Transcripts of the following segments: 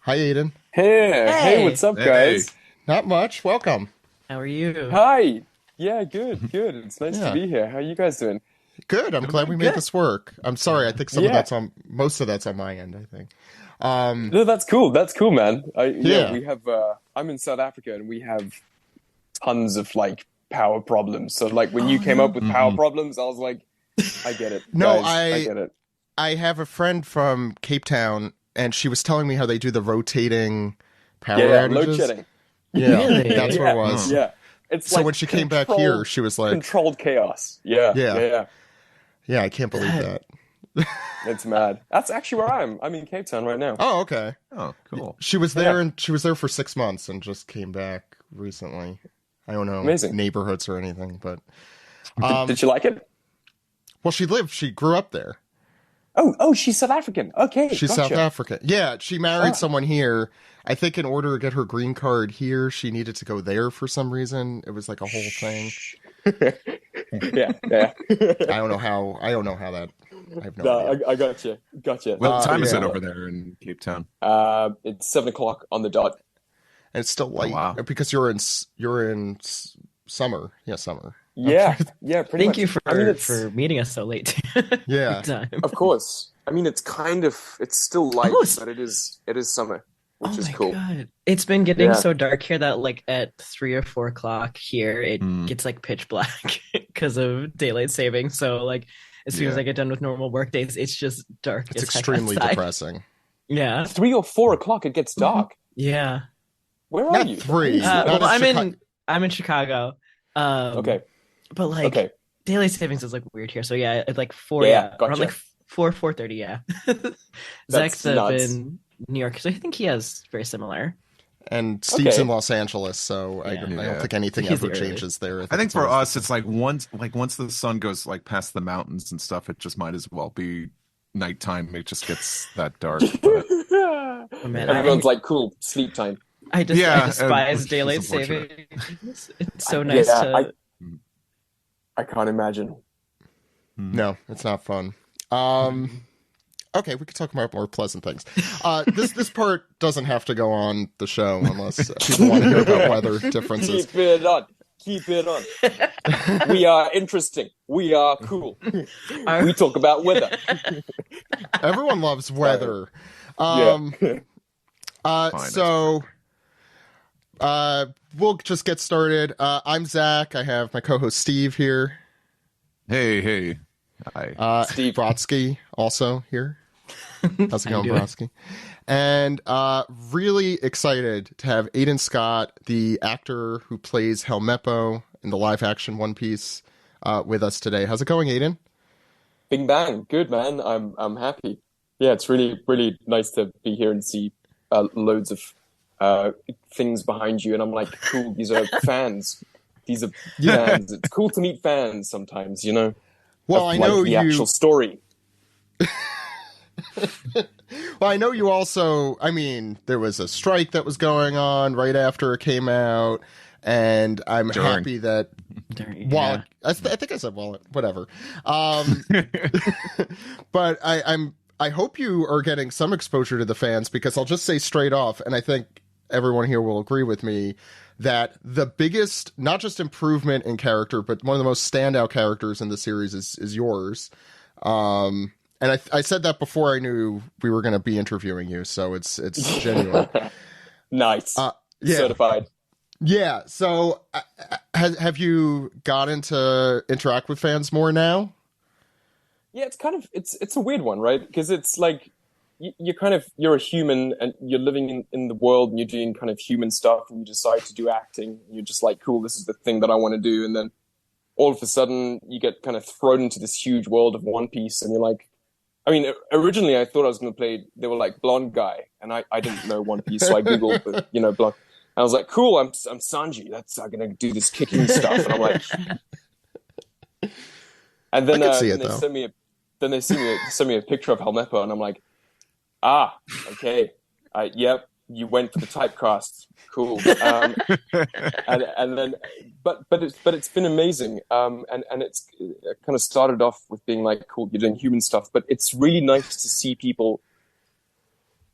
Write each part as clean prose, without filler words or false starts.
Hi, Aidan. Hey, Hey, what's up, Hey, guys? Not much. Welcome. how are you? Hi. Yeah, good. It's nice to Yeah, be here. How are you guys doing? good. I'm glad we made Good. this work. I'm sorry. I Yeah. think Yeah. most of that's on my end, I think. Um, No, that's cool. That's cool, man. yeah. We have I'm in South Africa and we have tons of like power problems. So like when you Oh came up no. with power hmm problems, I was like, I get it, No, guys. I get it. I have a friend from Cape Town, and she was telling me how they do the rotating Yeah, power yeah, load outages. shedding. Yeah, that's Really? what it Yeah, was. Oh, yeah. It's So when like she came back here, she was like, controlled chaos. Yeah, "Yeah, yeah, yeah. yeah, I can't believe That that." It's mad. That's actually where I am. I'm in Cape Town right now. Oh, okay. oh, cool. Yeah, She was there for 6 months and just came back recently. I don't know amazing. neighborhoods or anything, but Did um, you like it? well, she grew up there. Oh, she's South African. Okay, She's South gotcha. African. Yeah, she married Ah. someone here. I think in order to get her green card here, she needed to go there for some reason. It was like a whole thing. Shh. Yeah, yeah. I don't know how that. I have no No, idea. I got you. Gotcha. What time is Yeah, it over there in Cape Town? It's 7 o'clock on the dot. and it's still Oh, light wow. because you're in summer. Yeah, summer. Yeah, yeah, pretty Thank much. you I mean, for it's meeting us so late. Yeah. Time. of course. I mean, it's still light, Oh, it's, but it is summer, oh which is my cool. God. It's been getting Yeah. so dark here that like at 3 or 4 o'clock here, it Hmm. gets like pitch black because of daylight saving. So like as soon as Yeah. I get done with normal work days, it's just dark It's as heck extremely outside. depressing. Yeah. 3 or 4 o'clock, it gets Mhm. dark. Yeah. Where are Not you? Where do you three. live? Not Well, in Chicago. I'm in Chicago. Okay, But like okay. daylight savings is like weird here. So yeah, at like four, Yeah, yeah, yeah, around like gotcha. 4:30, yeah. That's Zach's up nuts. in New York, so I think he has very similar. And Steve's in Okay. Los Angeles, so Yeah, I don't Yeah. think anything he's ever the early. changes there. I I think think it's for always the us, same. it's like once the sun goes like past the mountains and stuff, it just might as well be nighttime. It just gets that dark. But Oh man, yeah, Everyone's like, cool, sleep time. I yeah, despise which is daylight unfortunate. savings. It's so nice Yeah, to. I can't imagine. Mhm. No, it's not fun. Um, okay, we could talk about more pleasant things. This part doesn't have to go on the show unless people want to hear about weather differences. Keep it on. Keep it on. We are interesting. We are cool. Our- We talk about weather. Everyone loves weather. Yeah. Um, Fine, so we'll just get started. I'm Zach. I have my co-host Steve here. hey, hi. Steve. Brodsky also here. How's it How going, you doing? Brodsky? And really excited to have Aidan Scott, the actor who plays Helmeppo in the live-action One Piece, with us today. How's it going, Aidan? Bing bang. Good man. I'm happy. Yeah, it's really nice to be here and see loads of things behind you. And I'm like, cool, these are fans. These are Yeah. fans. It's cool to meet fans sometimes, Well, of I like know the actual you. story. Well, I know you also. I mean, there was a strike that was going on right after it came out, and I'm During. happy that Yeah. I think I said wallet. Whatever. But I hope you are getting some exposure to the fans because I'll just say straight off, and I think everyone here will agree with me that the biggest, not just improvement in character, but one of the most standout characters in the series is yours. And I said that before I knew we were going to be interviewing you, so it's genuine. Nice. Yeah, Certified. yeah. So have you gotten to interact with fans more now? Yeah, it's kind of it's a weird one, right? Because it's like you're a human and you're living in the world and you're doing kind of human stuff and you decide to do acting and you're just like, cool, this is the thing that I want to do, and then all of a sudden you get kind of thrown into this huge world of One Piece and you're like, I mean, originally I thought I was going to play, they were like blonde guy, and I didn't know One Piece, so I googled blonde. I was like, cool, I'm Sanji. I'm gonna do this kicking stuff, and I'm like, and I then could see then it they though. send me a picture of Helmeppo, and I'm like, ah, okay, yep, you went for the typecast, cool. And then, but it's been amazing. And it's it kind of started off with being like, cool, you're doing human stuff, but it's really nice to see people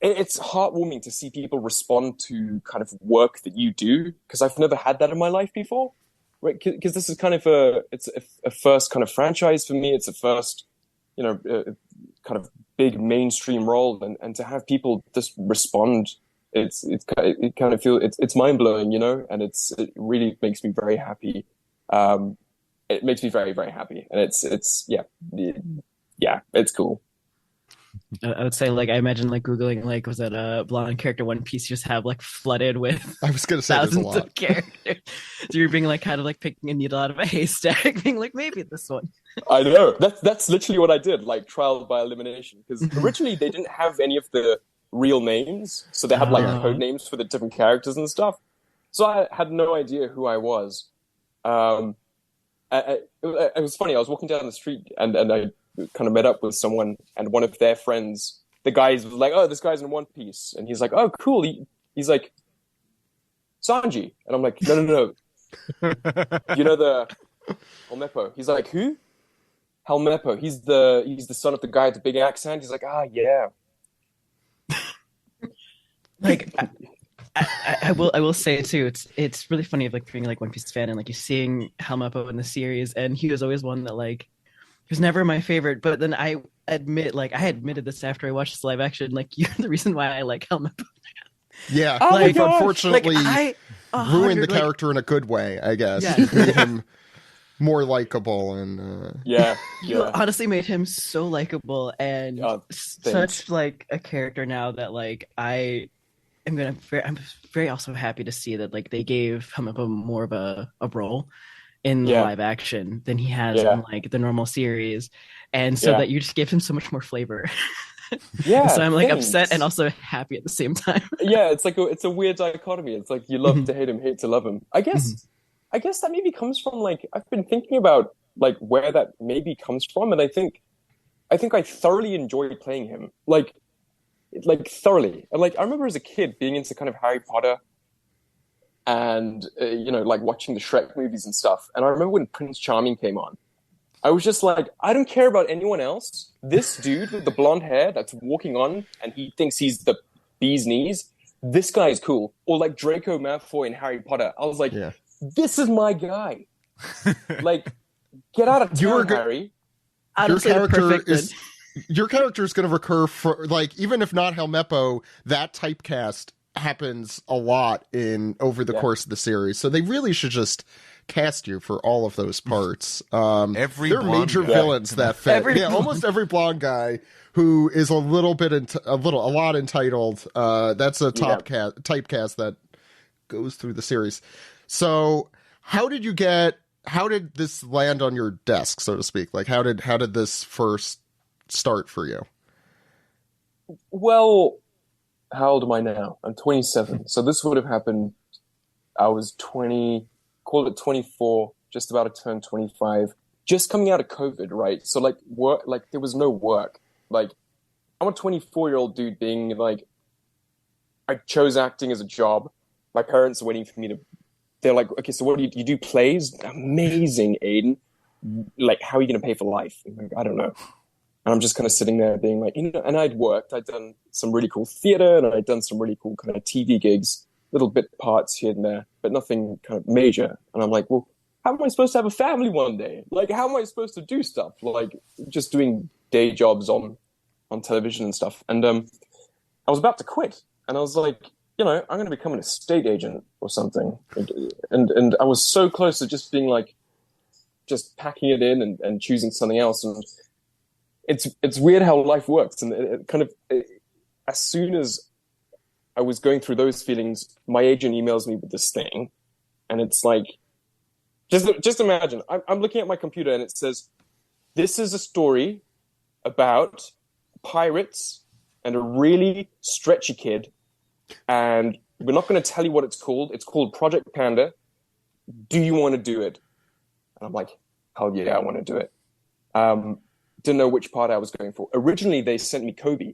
it's heartwarming to see people respond to kind of work that you do, because I've never had that in my life before, right? Because this is kind of a first kind of franchise for me. It's a first, kind of big mainstream role, and to have people just respond, it kind of feels it's mind blowing, and it really makes me very happy. It makes me very, very happy, and it's cool. I would say, like, I imagine, like, Googling, like, was that a blonde character One Piece just have, like, flooded with I was going to say there's a thousands lot. of characters. So you're being, like, kind of, like, picking a needle out of a haystack, being like, maybe this one. I know. That's literally what I did, like, trial by elimination. Because originally they didn't have any of the real names, so they had, like, code names for the different characters and stuff. So I had no idea who I was. It was funny. I was walking down the street, and I kind of met up with someone, and one of their friends, the guy was like, "Oh, this guy's in One Piece," and he's like, "Oh, cool." He's like, "Sanji," and I'm like, "No. You know the Helmeppo?" He's like, "Who?" Helmeppo. He's the son of the guy with the big accent. He's like, "Ah, yeah." Like, I will say too, it's really funny, like, being like One Piece fan and like you seeing Helmeppo in the series, and he was always one that, like, he was never my favorite. But then I admitted this after I watched this live action, like, you're the reason why I like Helmeppo. Yeah, Oh like, my gosh. unfortunately, Like, ruined the character in a good way, I guess. Yeah. It made him more likable, and Yeah. You honestly made him so likable, and such, like, a character now that, like, I'm very also happy to see that, like, they gave Helmeppo more of a role in the live action than he has in, like, the normal series, and so that you just gave him so much more flavor. Yeah. So I'm, like, upset and also happy at the same time. Yeah, it's like it's a weird dichotomy. It's like you love to hate him, hate to love him. I guess that maybe comes from, like, I've been thinking about, like, where that maybe comes from, and I think I thoroughly enjoy playing him, like thoroughly. And, like, I remember as a kid being into kind of Harry Potter and like, watching the Shrek movies and stuff. And I remember when Prince Charming came on, I was just like, I don't care about anyone else. This dude with the blonde hair that's walking on and he thinks he's the bee's knees, this guy is cool. Or like Draco Malfoy in Harry Potter. I was like, this is my guy. Like, get out of town, Harry. Your character is going to recur for, like, even if not Helmeppo, that typecast happens a lot over the course of the series. So they really should just cast you for all of those parts. There are major villains that fit. Almost every blonde guy who is a lot entitled. That's a typecast that goes through the series. So how did this land on your desk, so to speak? Like, how did this first start for you? Well, how old am I now? I'm 27. So this would have happened, I was 20, call it 24, just about to turn 25, just coming out of COVID, right? So, like, work, like, there was no work. Like, I'm a 24-year-old dude being like, I chose acting as a job. My parents are waiting for me to, they're like, okay, so what do you do plays? Amazing, Aidan. Like, how are you going to pay for life? I'm like, I don't know. And I'm just kind of sitting there being like, and I'd done some really cool theater, and I'd done some really cool kind of TV gigs, little bit parts here and there, but nothing kind of major. And I'm like, well, how am I supposed to have a family one day? Like, how am I supposed to do stuff? Like, just doing day jobs on television and stuff. And I was about to quit, and I was like, I'm going to become an estate agent or something. And I was so close to just being like, just packing it in and choosing something else. And it's weird how life works. And as soon as I was going through those feelings, my agent emails me with this thing, and it's like, just imagine, I'm looking at my computer and it says, this is a story about pirates and a really stretchy kid, and we're not going to tell you what it's called. It's called Project Panda. Do you want to do it? And I'm like, hell yeah, I want to do it. Didn't know which part I was going for. Originally, they sent me Kobe.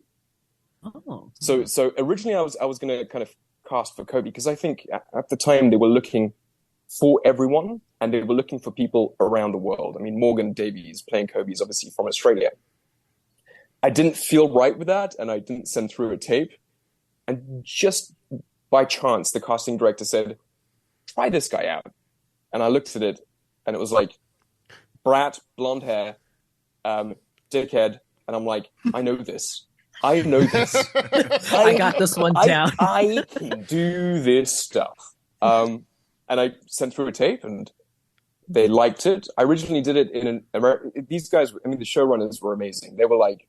Oh. So originally I was going to kind of cast for Kobe, because I think at the time they were looking for everyone, and they were looking for people around the world. I mean, Morgan Davies playing Kobe is obviously from Australia. I didn't feel right with that, and I didn't send through a tape. And just by chance, the casting director said, try this guy out. And I looked at it, and it was like, brat, blonde hair, dickhead. And I'm like, I know this. I know this. I got this one down. I can do this stuff. And I sent through a tape, and they liked it. I originally did it in these guys, I mean, the showrunners were amazing. They were like,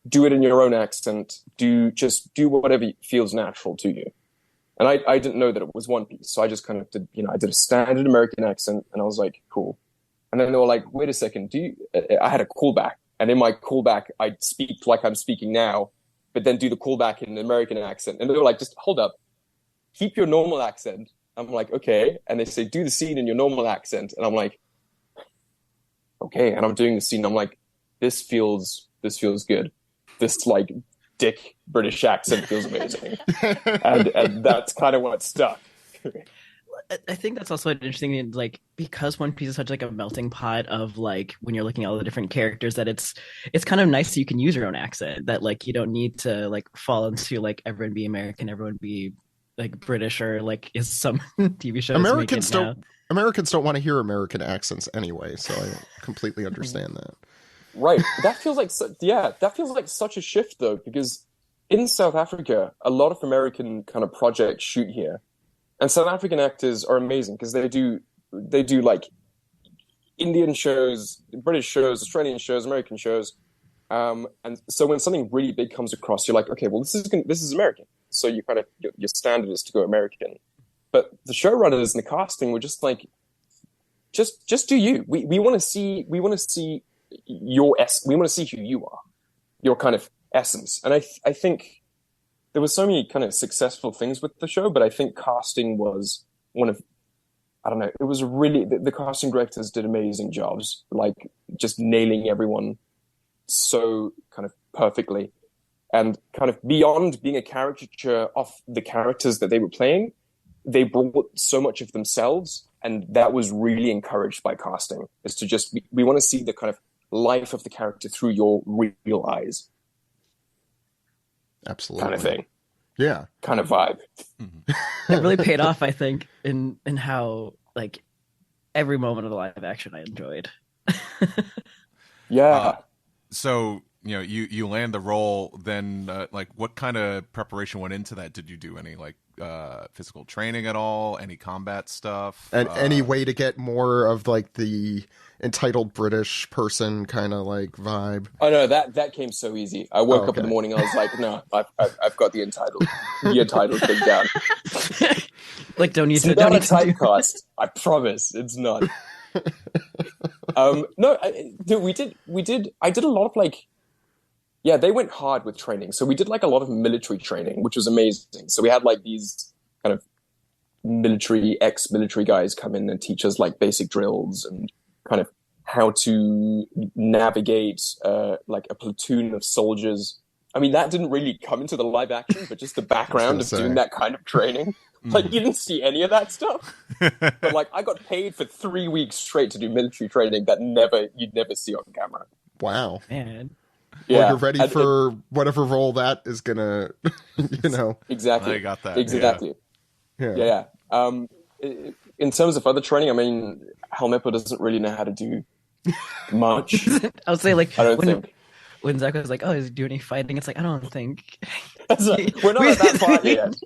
do it in your own accent. Just do whatever feels natural to you. And I didn't know that it was One Piece. So I just kind of did, I did a standard American accent, and I was like, cool. And then they were like, wait a second, I had a callback. And in my callback, I'd speak like I'm speaking now, but then do the callback in an American accent. And they were like, just hold up, keep your normal accent. I'm like, okay. And they say, do the scene in your normal accent. And I'm like, okay. And I'm doing the scene. I'm like, this feels good. This like dick British accent feels amazing. and that's kind of what stuck. I think that's also an interesting thing, like, because One Piece is such like a melting pot of like when you're looking at all the different characters, that it's kind of nice that you can use your own accent, that like you don't need to like fall into like everyone be American, everyone be like British, or like is some TV shows. Americans don't want to hear American accents anyway, so I completely understand that. Right. That feels like such a shift though, because in South Africa, a lot of American kind of projects shoot here. And South African actors are amazing because they do like Indian shows, British shows, Australian shows, American shows. And so when something really big comes across, you're like, okay, well, this is American. So you kind of, your standard is to go American. But the showrunners and the casting were just like, just do you. We want to see we want to see who you are, your kind of essence. And I think there were so many kind of successful things with the show, but I think casting was one of, I don't know, it was really, the casting directors did amazing jobs, like just nailing everyone so kind of perfectly. And kind of beyond being a caricature of the characters that they were playing, they brought so much of themselves, and that was really encouraged by casting, is to just, we want to see the kind of life of the character through your real eyes. Absolutely. Kind of thing. Yeah. Kind of vibe. It really paid off, I think, in how like every moment of the live action I enjoyed. Yeah. So, you land the role, then like what kind of preparation went into that? Did you do any like physical training at all? Any combat stuff? And any way to get more of like the entitled British person kind of like vibe? Oh no, that came so easy. I woke up in the morning, I was like, no, I've got the entitled thing down. Like, don't need it's to. Not don't a need to do... typecast. I promise, it's not. No, we did. I did a lot of like, yeah, they went hard with training. So we did like a lot of military training, which was amazing. So we had like these kind of ex-military guys come in and teach us like basic drills and kind of how to navigate like a platoon of soldiers. I mean, that didn't really come into the live action, but just the background of doing that kind of training. Like, you didn't see any of that stuff. But like, I got paid for 3 weeks straight to do military training that you'd never see on camera. Wow. Man. Yeah. Well, you're ready for whatever role that is gonna, Exactly. I got that. Exactly. Yeah. In terms of other training, I mean, Helmeppo doesn't really know how to do much. I would say, like, I don't think. When Zach was like, "Oh, is he doing any fighting?" It's like, I don't think. We're not at that part yet.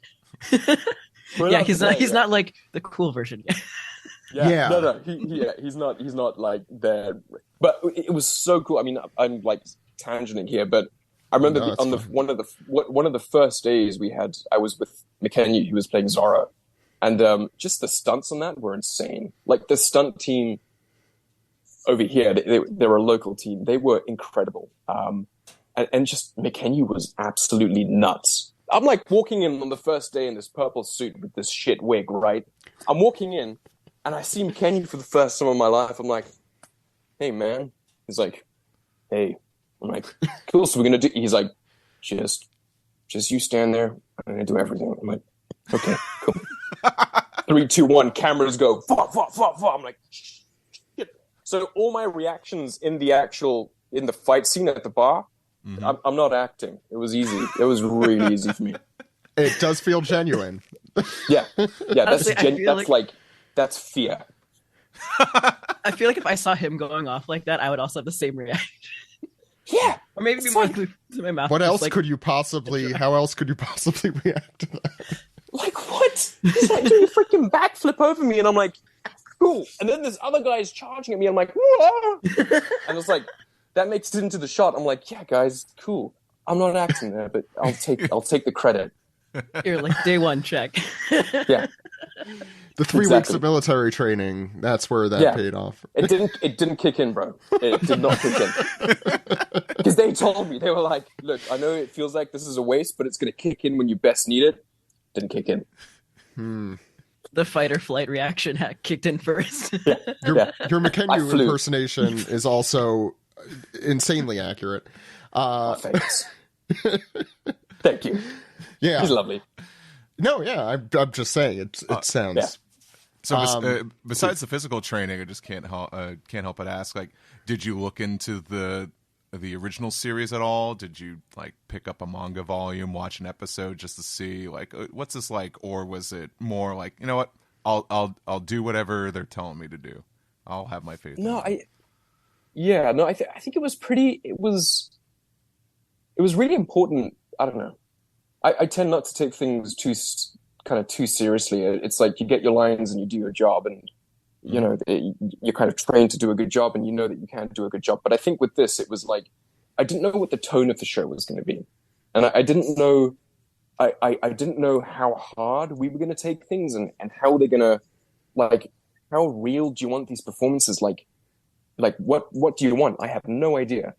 Yeah, he's not like the cool version yet. Yeah. No. He's not like there. But it was so cool. I mean, I'm like tangenting here, but I remember one of the first days we had, I was with McKenny, who was playing Zora, and just the stunts on that were insane. Like the stunt team over here, they're a local team. They were incredible. And just McKenny was absolutely nuts. I'm like walking in on the first day in this purple suit with this shit wig, right? I'm walking in and I see McKenny for the first time in my life. I'm like, hey, man. He's like, hey. I'm like, cool. So we're going to do, he's like, just you stand there. I'm going to do everything. I'm like, okay, cool. 3, 2, 1, cameras go. I'm like, shit. So all my reactions in the fight scene at the bar, I'm not acting. It was easy. It was really easy for me. It does feel genuine. Yeah. That's Honestly, that's fear. I feel like if I saw him going off like that, I would also have the same reaction. Yeah, or maybe be more to my mouth. What else could you possibly? How else could you possibly react to that? Like what? He's like doing a freaking backflip over me, and I'm like, cool. And then this other guy is charging at me. I'm like, whoa! And it's like that makes it into the shot. I'm like, yeah, guys, cool. I'm not acting there, but I'll take the credit. You're like day one check. Yeah. The 3 weeks of military training, that's where that paid off. It didn't kick in, bro. It did not kick in. Because they told me, they were like, look, I know it feels like this is a waste, but it's going to kick in when you best need it. Didn't kick in. The fight or flight reaction kicked in first. Your McKenna impersonation is also insanely accurate. Thanks. Thank you. Yeah. He's lovely. No, yeah, I'm just saying it sounds. Yeah. So besides the physical training, I just can't help but ask, like, did you look into the original series at all? Did you like pick up a manga volume, watch an episode just to see like what's this like, or was it more like, you know what, I'll do whatever they're telling me to do. I'll have my faith. I think it was pretty. It was really important. I don't know. I tend not to take things too seriously. It's like you get your lines and you do your job, and you know you're kind of trained to do a good job, and you know that you can do a good job. But I think with this, it was like I didn't know what the tone of the show was going to be, and I didn't know. I didn't know how hard we were going to take things, and how they're going to, like, how real do you want these performances? Like what do you want? I have no idea.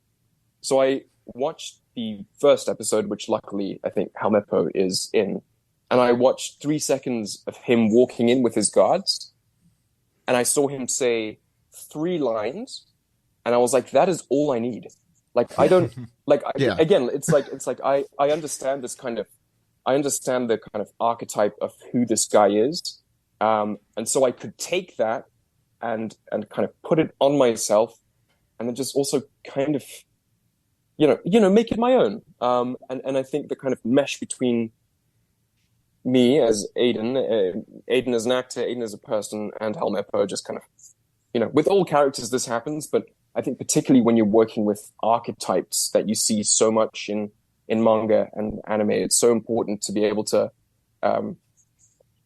So I watched the first episode, which luckily I think Helmeppo is in, and I watched 3 seconds of him walking in with his guards, and I saw him say 3 lines, and I was like, that is all I need. Like, I don't like, again, it's like I understand this kind of, I understand the kind of archetype of who this guy is. And so I could take that and kind of put it on myself, and then just also kind of, you know, make it my own. And I think the kind of mesh between me as Aidan as an actor, Aidan as a person, and Helmeppo, just kind of, you know, with all characters this happens, but I think particularly when you're working with archetypes that you see so much in manga and anime, it's so important to be able to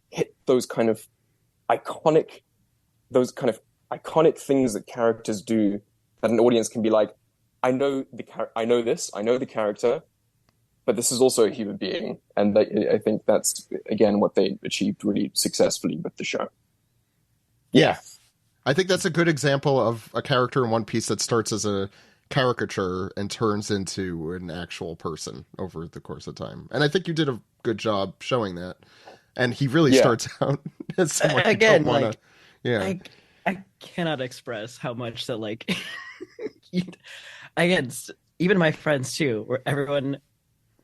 hit those kind of iconic things that characters do, that an audience can be like, I know the character, but this is also a human being. And I think that's, again, what they achieved really successfully with the show. Yeah. I think that's a good example of a character in One Piece that starts as a caricature and turns into an actual person over the course of time. And I think you did a good job showing that. And he really starts out as someone you don't want to... Yeah. I cannot express how much that, like... Again, even my friends too, where everyone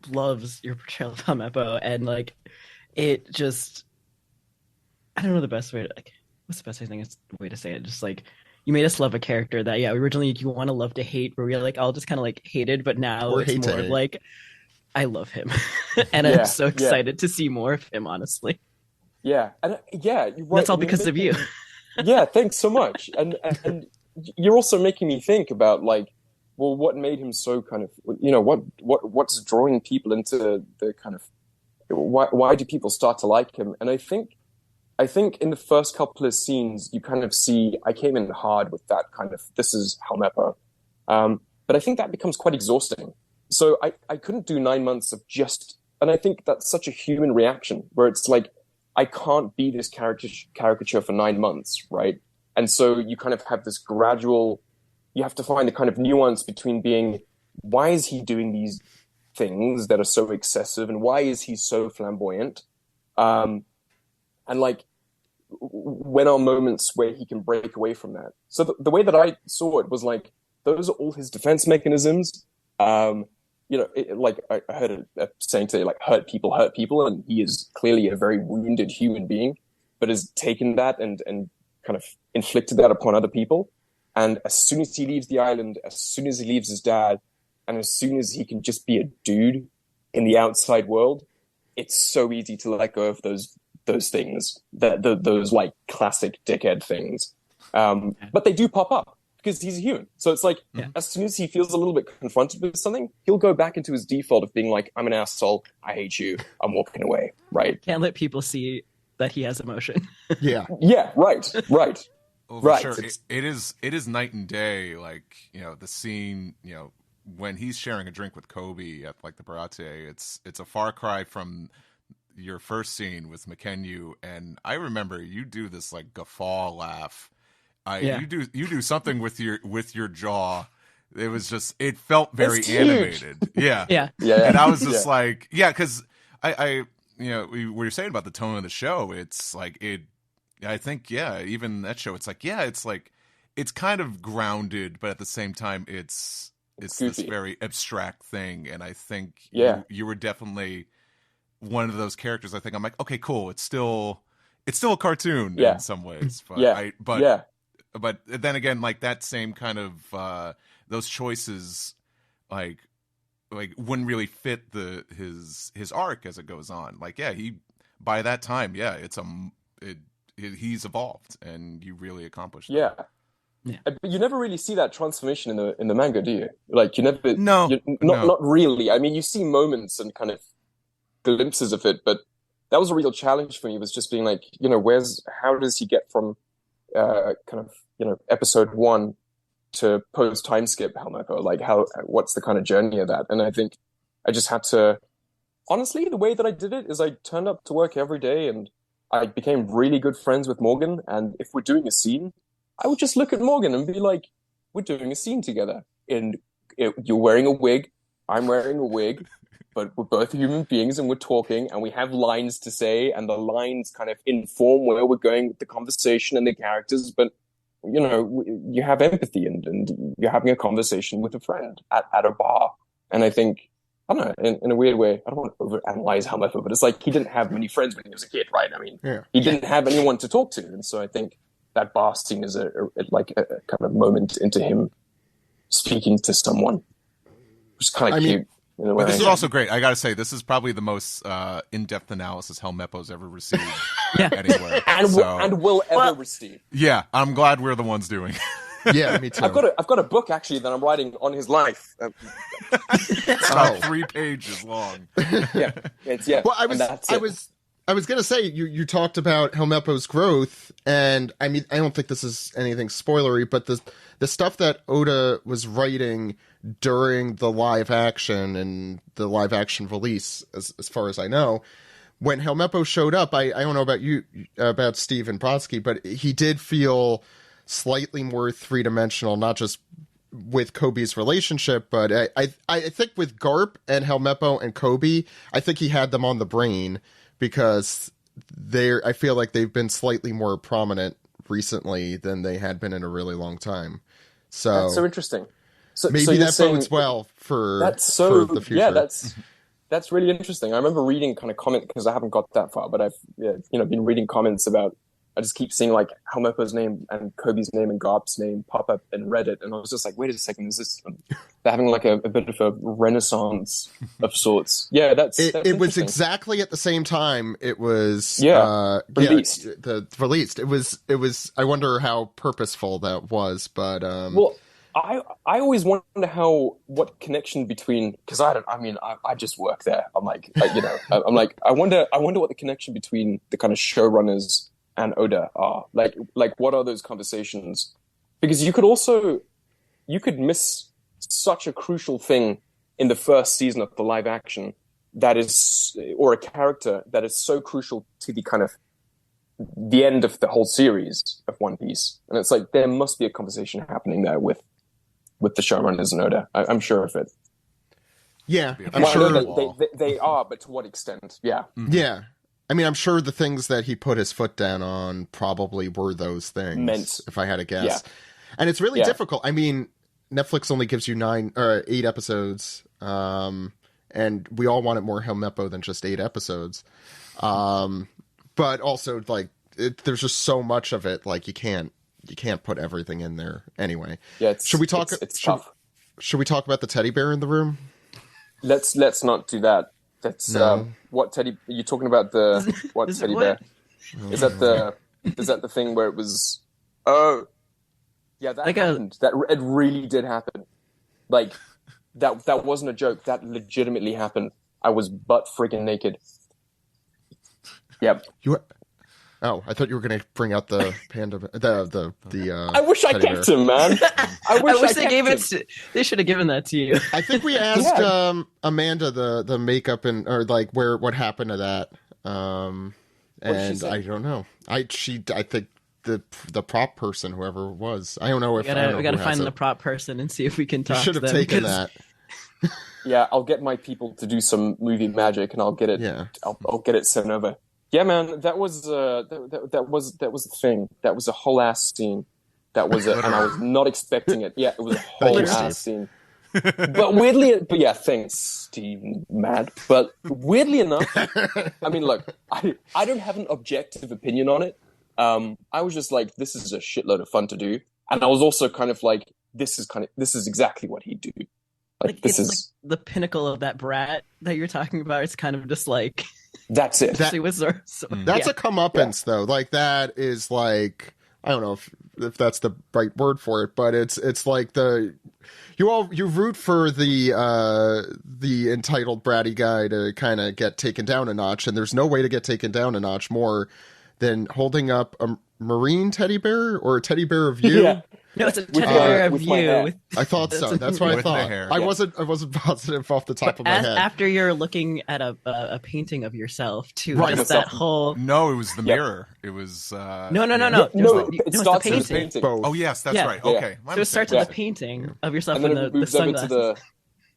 loves your portrayal of Helmeppo, and like it just, I don't know the best way to, like, what's the best way to say it? Just like, you made us love a character that, originally you want to love to hate, where we're like all just kind of like hated, but now it's more of like, I love him, and I'm so excited to see more of him. Honestly, and you're right. That's all because of you. Yeah, thanks so much, and you're also making me think about, like, well, what made him so kind of, you know, what's drawing people into the kind of, why do people start to like him? And I think in the first couple of scenes, you kind of see, I came in hard with that kind of, this is Helmeppo. But I think that becomes quite exhausting. So I couldn't do 9 months of just, and I think that's such a human reaction, where it's like, I can't be this caricature for 9 months, right? And so you kind of have this gradual, you have to find a kind of nuance between being, why is he doing these things that are so excessive, and why is he so flamboyant? And like, when are moments where he can break away from that? So the way that I saw it was like, those are all his defense mechanisms. You know, like I heard a saying today, like, hurt people, and he is clearly a very wounded human being, but has taken that and kind of inflicted that upon other people. And as soon as he leaves the island, as soon as he leaves his dad, and as soon as he can just be a dude in the outside world, it's so easy to let go of those things, those like classic dickhead things. But they do pop up because he's a human. So it's like, as soon as he feels a little bit confronted with something, he'll go back into his default of being like, I'm an asshole, I hate you, I'm walking away, right? Can't let people see that he has emotion. Yeah, right. Well, right. Sure. It is night and day. Like, the scene, when he's sharing a drink with Kobe at like the Barate, it's a far cry from your first scene with McKenyu. And I remember you do this like guffaw laugh. You do something with your jaw. It was just, it felt very animated. Yeah. And I was just like, because I what you're saying about the tone of the show, it's like I think, even that show, it's like, it's kind of grounded, but at the same time, it's this very abstract thing. And I think you were definitely one of those characters. I think I'm like, okay, cool. It's still a cartoon in some ways, but but then again, like that same kind of those choices, like wouldn't really fit his arc as it goes on. Like, he by that time, he's evolved, and you really accomplished that. But you never really see that transformation in the manga, do you? Like, you never. Not really. I mean, you see moments and kind of glimpses of it, but that was a real challenge for me. Was just being like, how does he get from episode 1 to post time skip Helmeppo? Like, what's the kind of journey of that? And I think I just had to. Honestly, the way that I did it is I turned up to work every day, and I became really good friends with Morgan. And if we're doing a scene, I would just look at Morgan and be like, we're doing a scene together. And you're wearing a wig, I'm wearing a wig, but we're both human beings and we're talking and we have lines to say, and the lines kind of inform where we're going with the conversation and the characters. But, you have empathy and you're having a conversation with a friend at a bar. And I think, I don't know, in a weird way, I don't want to overanalyze Helmeppo, but it's like he didn't have many friends when he was a kid, right? I mean, he didn't have anyone to talk to. And so I think that bar scene is a kind of moment into him speaking to someone, which is kind of cute. But this is also great. I got to say, this is probably the most in-depth analysis Helmeppo's ever received anywhere. and will ever receive. Yeah, I'm glad we're the ones doing. Yeah, me too. I've got a book actually that I'm writing on his life. It's about 3 pages long. Well, I was gonna say you talked about Helmeppo's growth, and I mean I don't think this is anything spoilery, but the stuff that Oda was writing during the live action and the live action release, as far as I know, when Helmeppo showed up, I don't know about Steve and Brodsky, but he did feel slightly more three-dimensional, not just with Kobe's relationship, but I think with Garp and Helmeppo and Kobe, I think he had them on the brain because I feel like they've been slightly more prominent recently than they had been in a really long time. So that's so interesting. So maybe that bodes well for the future. Yeah, that's really interesting. I remember reading kind of comment, because I haven't got that far, but I've been reading comments about. I just keep seeing like Helmeppo's name and Kobe's name and Garp's name pop up in Reddit, and I was just like, wait a second, is this they're having like a bit of a renaissance of sorts? Yeah, it was exactly at the same time it was released. Released. It was. I wonder how purposeful that was, but well, I always wonder what connection between, because I just work there. I'm like, I'm like, I wonder what the connection between the kind of showrunners and Oda are. Like what are those conversations? Because you could miss such a crucial thing in the first season of the live action or a character that is so crucial to the kind of the end of the whole series of One Piece. And it's like, there must be a conversation happening there with the showrunners and Oda. I'm sure of it. Yeah, I'm sure they are, but to what extent? Yeah. Mm-hmm. Yeah. I mean, I'm sure the things that he put his foot down on probably were those things, if I had to guess. Yeah. And it's really difficult. I mean, Netflix only gives you 8 episodes, and we all wanted more Helmeppo than just 8 episodes. But also, like, there's just so much of it, like, you can't put everything in there anyway. Yeah, should we talk? It's tough. Should we talk about the teddy bear in the room? Let's not do that. That's No. what teddy? Are you talking about the what teddy bear? Is that the thing where it was? Oh, yeah, that happened. That it really did happen. Like that wasn't a joke. That legitimately happened. I was butt friggin' naked. Yep. Oh, I thought you were going to bring out the panda. The I wish I kept him, man. I wish they gave it. They should have given that to you. I think we asked Amanda the makeup or like what happened to that. And I don't know. I think the prop person, whoever it was, I don't know if we gotta find the prop person and see if we can talk. You should have taken that. Yeah, I'll get my people to do some movie magic, and I'll get it. Yeah. I'll get it sent over. Yeah, man, that was the thing. That was a whole ass scene. And I was not expecting it. Yeah, it was a whole ass scene. But yeah, thanks, Steve. Mad. But weirdly enough, I mean, look, I don't have an objective opinion on it. I was just like, this is a shitload of fun to do, and I was also kind of like, this is exactly what he'd do. Like this is like the pinnacle of that brat that you're talking about. It's kind of just like that's it. That's a comeuppance, though. Like that is like, I don't know if that's the right word for it, but it's like you root for the entitled bratty guy to kind of get taken down a notch, and there's no way to get taken down a notch more than holding up a marine teddy bear or a teddy bear of you. Yeah. No, it's a teddy bear of you. I thought so. That's what I thought. I wasn't positive off the top of my head. After you're looking at a painting of yourself, too. Right. Just that whole... No, it was the mirror. It was... No. It starts with the painting. Oh, yes, that's right. Okay. So it starts with the painting of yourself and the sunglasses.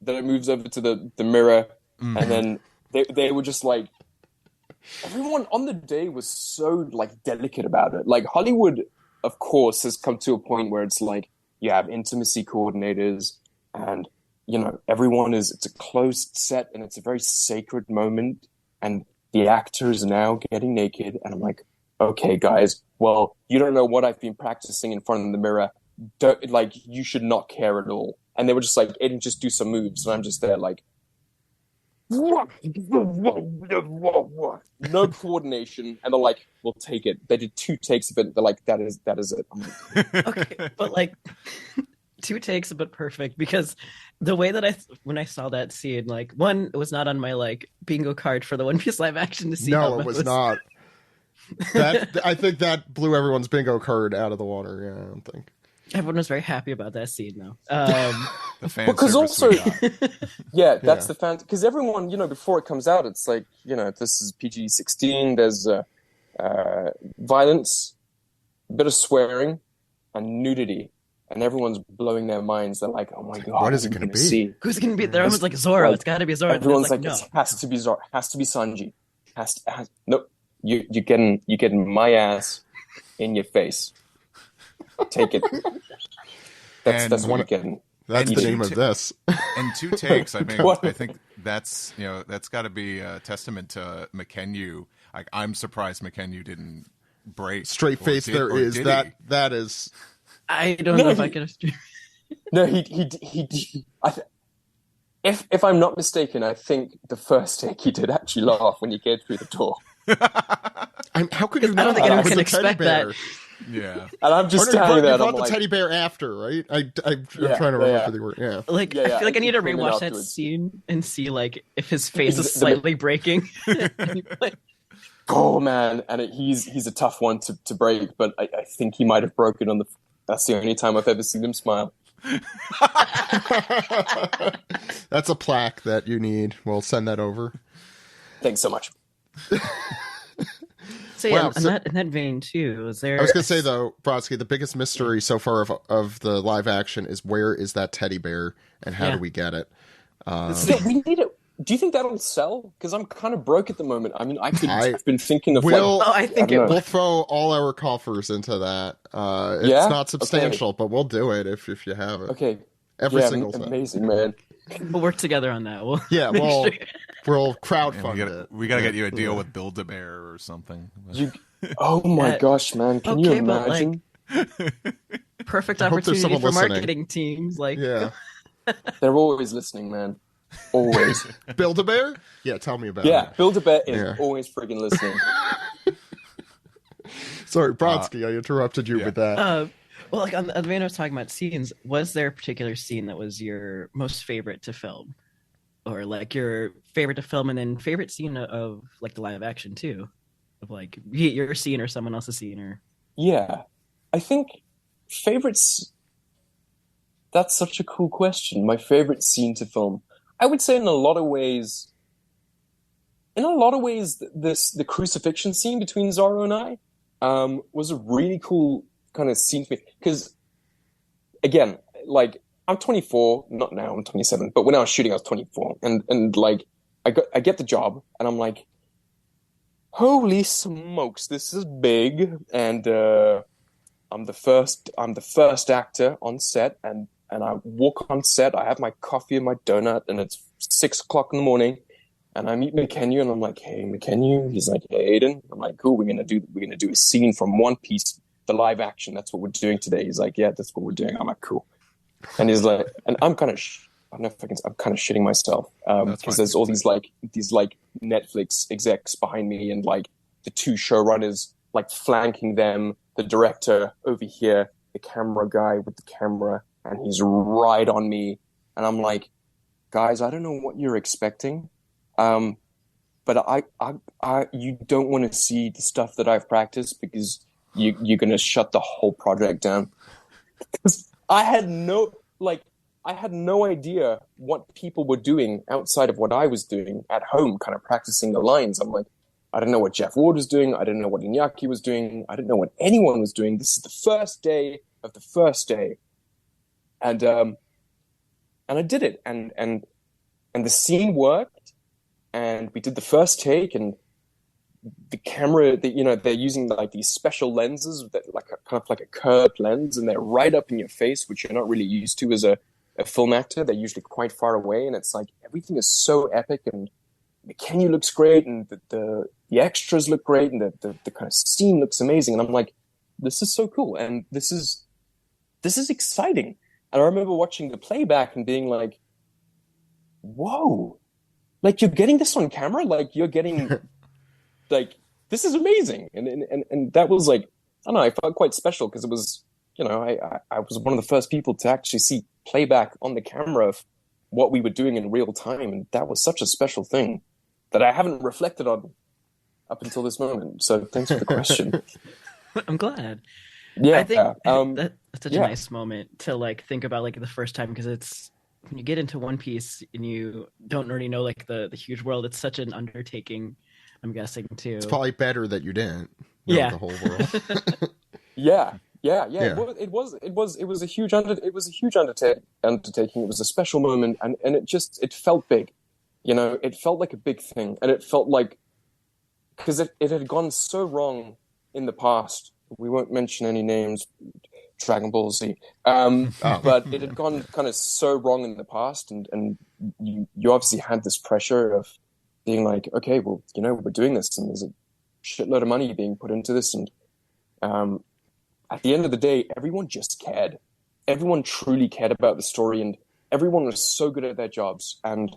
Then it moves over to the mirror, and then they were just like... Everyone on the day was so like delicate about it. Like Hollywood, of course, has come to a point where it's like you have intimacy coordinators, and it's a closed set, and it's a very sacred moment, and the actor is now getting naked, and I'm like, okay, guys, well, you don't know what I've been practicing in front of the mirror. You should not care at all. And they were just like, Aidan, just do some moves, and I'm just there like. No coordination, and they're like, "We'll take it." They did 2 takes of it. They're like, "That is it." I'm like, okay, but like 2 takes, but perfect, because the way that when I saw that scene, like one, it was not on my like bingo card for the One Piece live action to see. No, it was not. I think that blew everyone's bingo card out of the water. Yeah, I don't think. Everyone was very happy about that scene, though. The fan because also, that's the fan. Because everyone, before it comes out, it's like, this is PG-16. There's violence, a bit of swearing, and nudity, and everyone's blowing their minds. They're like, "Oh my god, what is it going to be? Who's going to be there?" Everyone's like, "Zoro. It's got to be Zoro." Everyone's like, no. "It has to be Zoro. Has to be Sanji. Nope. You're getting my ass in your face." Take it. That's what you're getting. That's the name of this. And 2 takes. I think that's got to be a testament to McKenyu. Like, I'm surprised McKenyu didn't break. Straight face. That is. I don't know if I can. No, he. If I'm not mistaken, I think the first take he did actually laugh when he came through the door. How could you? I don't think anyone can expect that. Yeah, and I'm just telling you that. You brought the teddy bear after, right? I'm trying to remember the word. Yeah, I feel like I need to rewatch that scene and see like if his face is slightly breaking. Oh man, and he's a tough one to break, but I think he might have broken on the. That's the only time I've ever seen him smile. That's a plaque that you need. We'll send that over. Thanks so much. So yeah, in that vein too, was there? I was going to say though, Brodsky, the biggest mystery so far of the live action is where is that teddy bear and how do we get it? We need it. Do you think that'll sell? Because I'm kind of broke at the moment. I mean, I've been thinking of I think we'll throw all our coffers into that. It's not substantial, but we'll do it if you have it. Okay. Every single thing. Amazing, man. We'll work together on that. We'll we'll crowdfund it. We got to get you a deal with Build-A-Bear or something. Oh my gosh, man! Can you imagine? Perfect opportunity for marketing teams. Like, they're always listening, man. Always. Build-A-Bear? Yeah, tell me about it. Yeah, Build-A-Bear is always friggin' listening. Sorry, Brodsky, I interrupted you with that. Well, like on the vein I was talking about scenes, was there a particular scene that was your most favorite to film? Or like your favorite to film and then favorite scene of like the live action too? Of like your scene or someone else's scene or... Yeah. I think favorites... That's such a cool question. My favorite scene to film. I would say in a lot of ways, the crucifixion scene between Zorro and I was a really cool kind of scene for me. Because, again, like, I'm 24, not now, I'm 27, but when I was shooting, I was 24. And like, I get the job, and I'm like, holy smokes, this is big. And I'm the first actor on set, and I walk on set, I have my coffee and my donut, and it's 6 o'clock in the morning, and I meet McKenna, and I'm like, hey, McKenna. He's like, hey, Aidan. I'm like, cool, we're gonna do a scene from One Piece, the live action. That's what we're doing today. He's like, yeah, that's what we're doing. I'm like, cool. And he's like, and I'm kind of, I don't know if I can, I'm kind of shitting myself because there's all these Netflix execs behind me, and like the 2 showrunners like flanking them, the director over here, the camera guy with the camera, and he's right on me. And I'm like, guys, I don't know what you're expecting, but you don't want to see the stuff that I've practiced, because you're going to shut the whole project down. Because I had no idea what people were doing outside of what I was doing at home, kind of practicing the lines. I'm like, I didn't know what Jeff Ward was doing. I didn't know what Iñaki was doing. I didn't know what anyone was doing. This is the first day of the first day. And I did it. And the scene worked, and we did the first take, and the camera, they're using like these special lenses that like kind of like a curved lens, and they're right up in your face, which you're not really used to as a film actor. They're usually quite far away, and it's like everything is so epic, and McKenna looks great, and the extras look great, and the kind of scene looks amazing. And I'm like, this is so cool, and this is exciting. And I remember watching the playback and being like, whoa, like you're getting this on camera, like you're getting like, this is amazing. And that was like, I don't know, I felt quite special, because it was, I was one of the first people to actually see playback on the camera of what we were doing in real time. And that was such a special thing that I haven't reflected on up until this moment. So thanks for the question. I'm glad. Yeah. I think that's such a nice moment to like think about like the first time, because it's when you get into One Piece and you don't already know like the huge world, it's such an undertaking, I'm guessing too. It's probably better that you didn't know the whole world. Yeah. It was a huge undertaking. It was a special moment, and it felt big. It felt like a big thing, and it felt like, because it had gone so wrong in the past. We won't mention any names, Dragon Ball Z, but it had gone kind of so wrong in the past, and you obviously had this pressure of being like, okay, well, we're doing this, and there's a shitload of money being put into this, and at the end of the day, everyone just cared. Everyone truly cared about the story, and everyone was so good at their jobs, and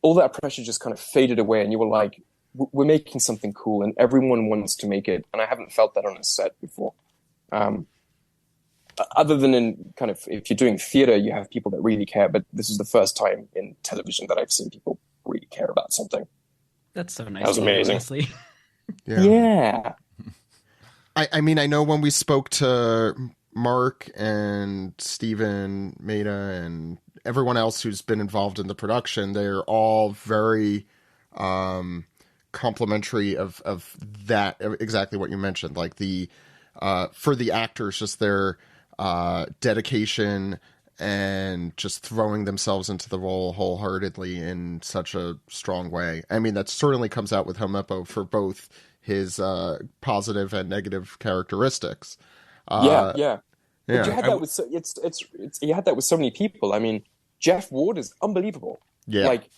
all that pressure just kind of faded away, and you were like, we're making something cool, and everyone wants to make it. And I haven't felt that on a set before. Other than in kind of, if you're doing theater, you have people that really care, but this is the first time in television that I've seen people really care about something. That's so nice. That was amazing. Honestly. Yeah. I mean, I know when we spoke to Mark and Steven Maida and everyone else who's been involved in the production, they're all very complimentary of that, exactly what you mentioned, like the for the actors, just their dedication and just throwing themselves into the role wholeheartedly in such a strong way. I mean, that certainly comes out with Helmeppo for both his positive and negative characteristics. Yeah. But you had that with you had that with so many people. I mean, Jeff Ward is unbelievable. Yeah. Like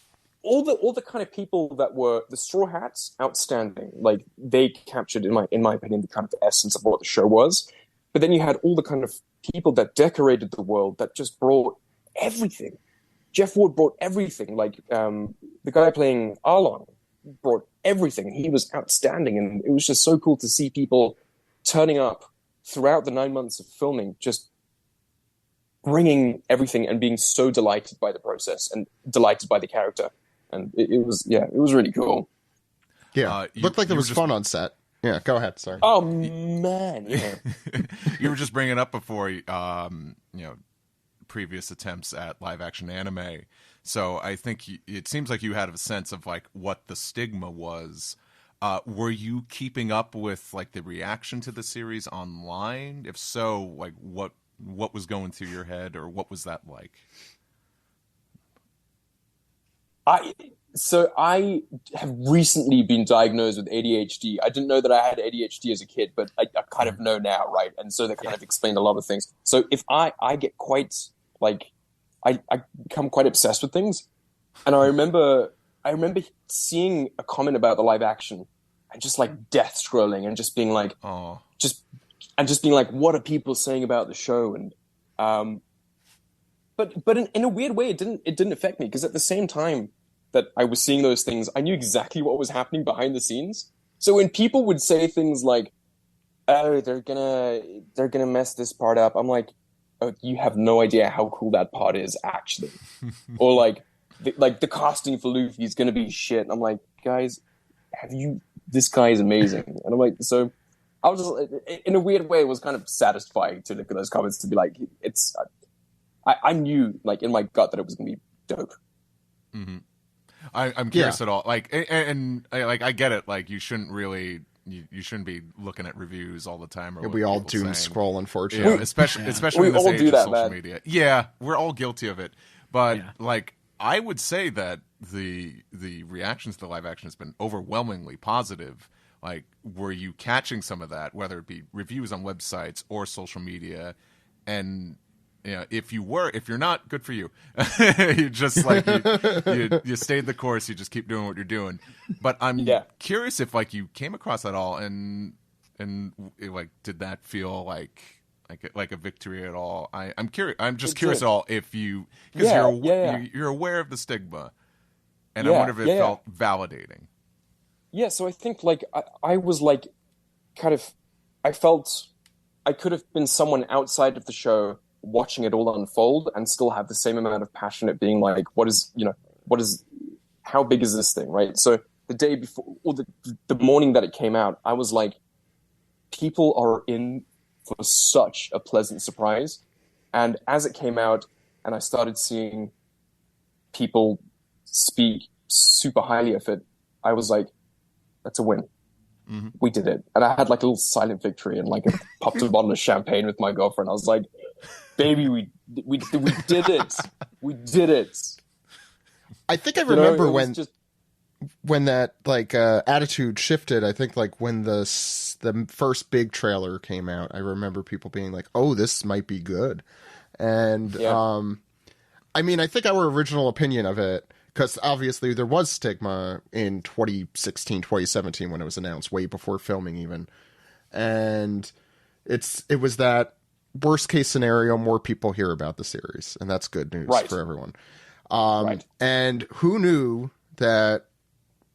all the kind of people that were the Straw Hats, outstanding. Like they captured, in my opinion, the kind of essence of what the show was. But then you had all the kind of people that decorated the world, that just brought everything. Jeff Ward brought everything. Like the guy playing Arlong brought everything. He was outstanding, and it was just so cool to see people turning up throughout the 9 months of filming, just bringing everything and being so delighted by the process and delighted by the character. And it was really cool. Yeah, looked like it was fun on set. Yeah, go ahead. Sorry. Oh man, yeah. You were just bringing up before, previous attempts at live action anime. So I think it seems like you had a sense of like what the stigma was. Were you keeping up with like the reaction to the series online? If so, like what was going through your head, or what was that like? I have recently been diagnosed with ADHD. I didn't know that I had ADHD as a kid, but I kind of know now, right? And so that kind of explained a lot of things. So if I get quite like I become quite obsessed with things, and I remember seeing a comment about the live action and just like death scrolling and just being like, just being like, what are people saying about the show? And but in a weird way, it didn't affect me, because at the same time that I was seeing those things, I knew exactly what was happening behind the scenes. So when people would say things like, "Oh, they're gonna mess this part up," I'm like, "Oh, you have no idea how cool that part is, actually." Or like the casting for Luffy is gonna be shit. And I'm like, guys, this guy is amazing. And I'm like, so I was just, in a weird way, it was kind of satisfying to look at those comments, to be like, I knew like in my gut that it was gonna be dope. Mm-hmm. I'm curious at all, like, and I get it, like you shouldn't be looking at reviews all the time, or we all doom scroll, unfortunately. Yeah, especially in this age of social media. Yeah, we're all guilty of it. But like, I would say that the reactions to the live action has been overwhelmingly positive. Like, were you catching some of that, whether it be reviews on websites or social media? And if you're not, good for you. You just like you stayed the course. You just keep doing what you're doing. But I'm curious if like you came across that all, and like, did that feel like a victory at all? I'm curious. I'm just curious at all if you, because you're aware of the stigma, and I wonder if it felt validating. Yeah. So I think like I was like kind of, I felt I could have been someone outside of the show, watching it all unfold, and still have the same amount of passion at being like, how big is this thing, right? So the day before, or the morning that it came out, I was like, people are in for such a pleasant surprise. And as it came out and I started seeing people speak super highly of it, I was like, that's a win. Mm-hmm. We did it. And I had like a little silent victory, and like popped a bottle of champagne with my girlfriend. I was like, baby, we did it. We did it. I think I remember when that like attitude shifted. I think like when the first big trailer came out, I remember people being like, "Oh, this might be good." And I mean, I think our original opinion of it, because obviously there was stigma in 2016, 2017 when it was announced, way before filming even. And it was that worst case scenario, more people hear about the series, and that's good news for everyone. And who knew that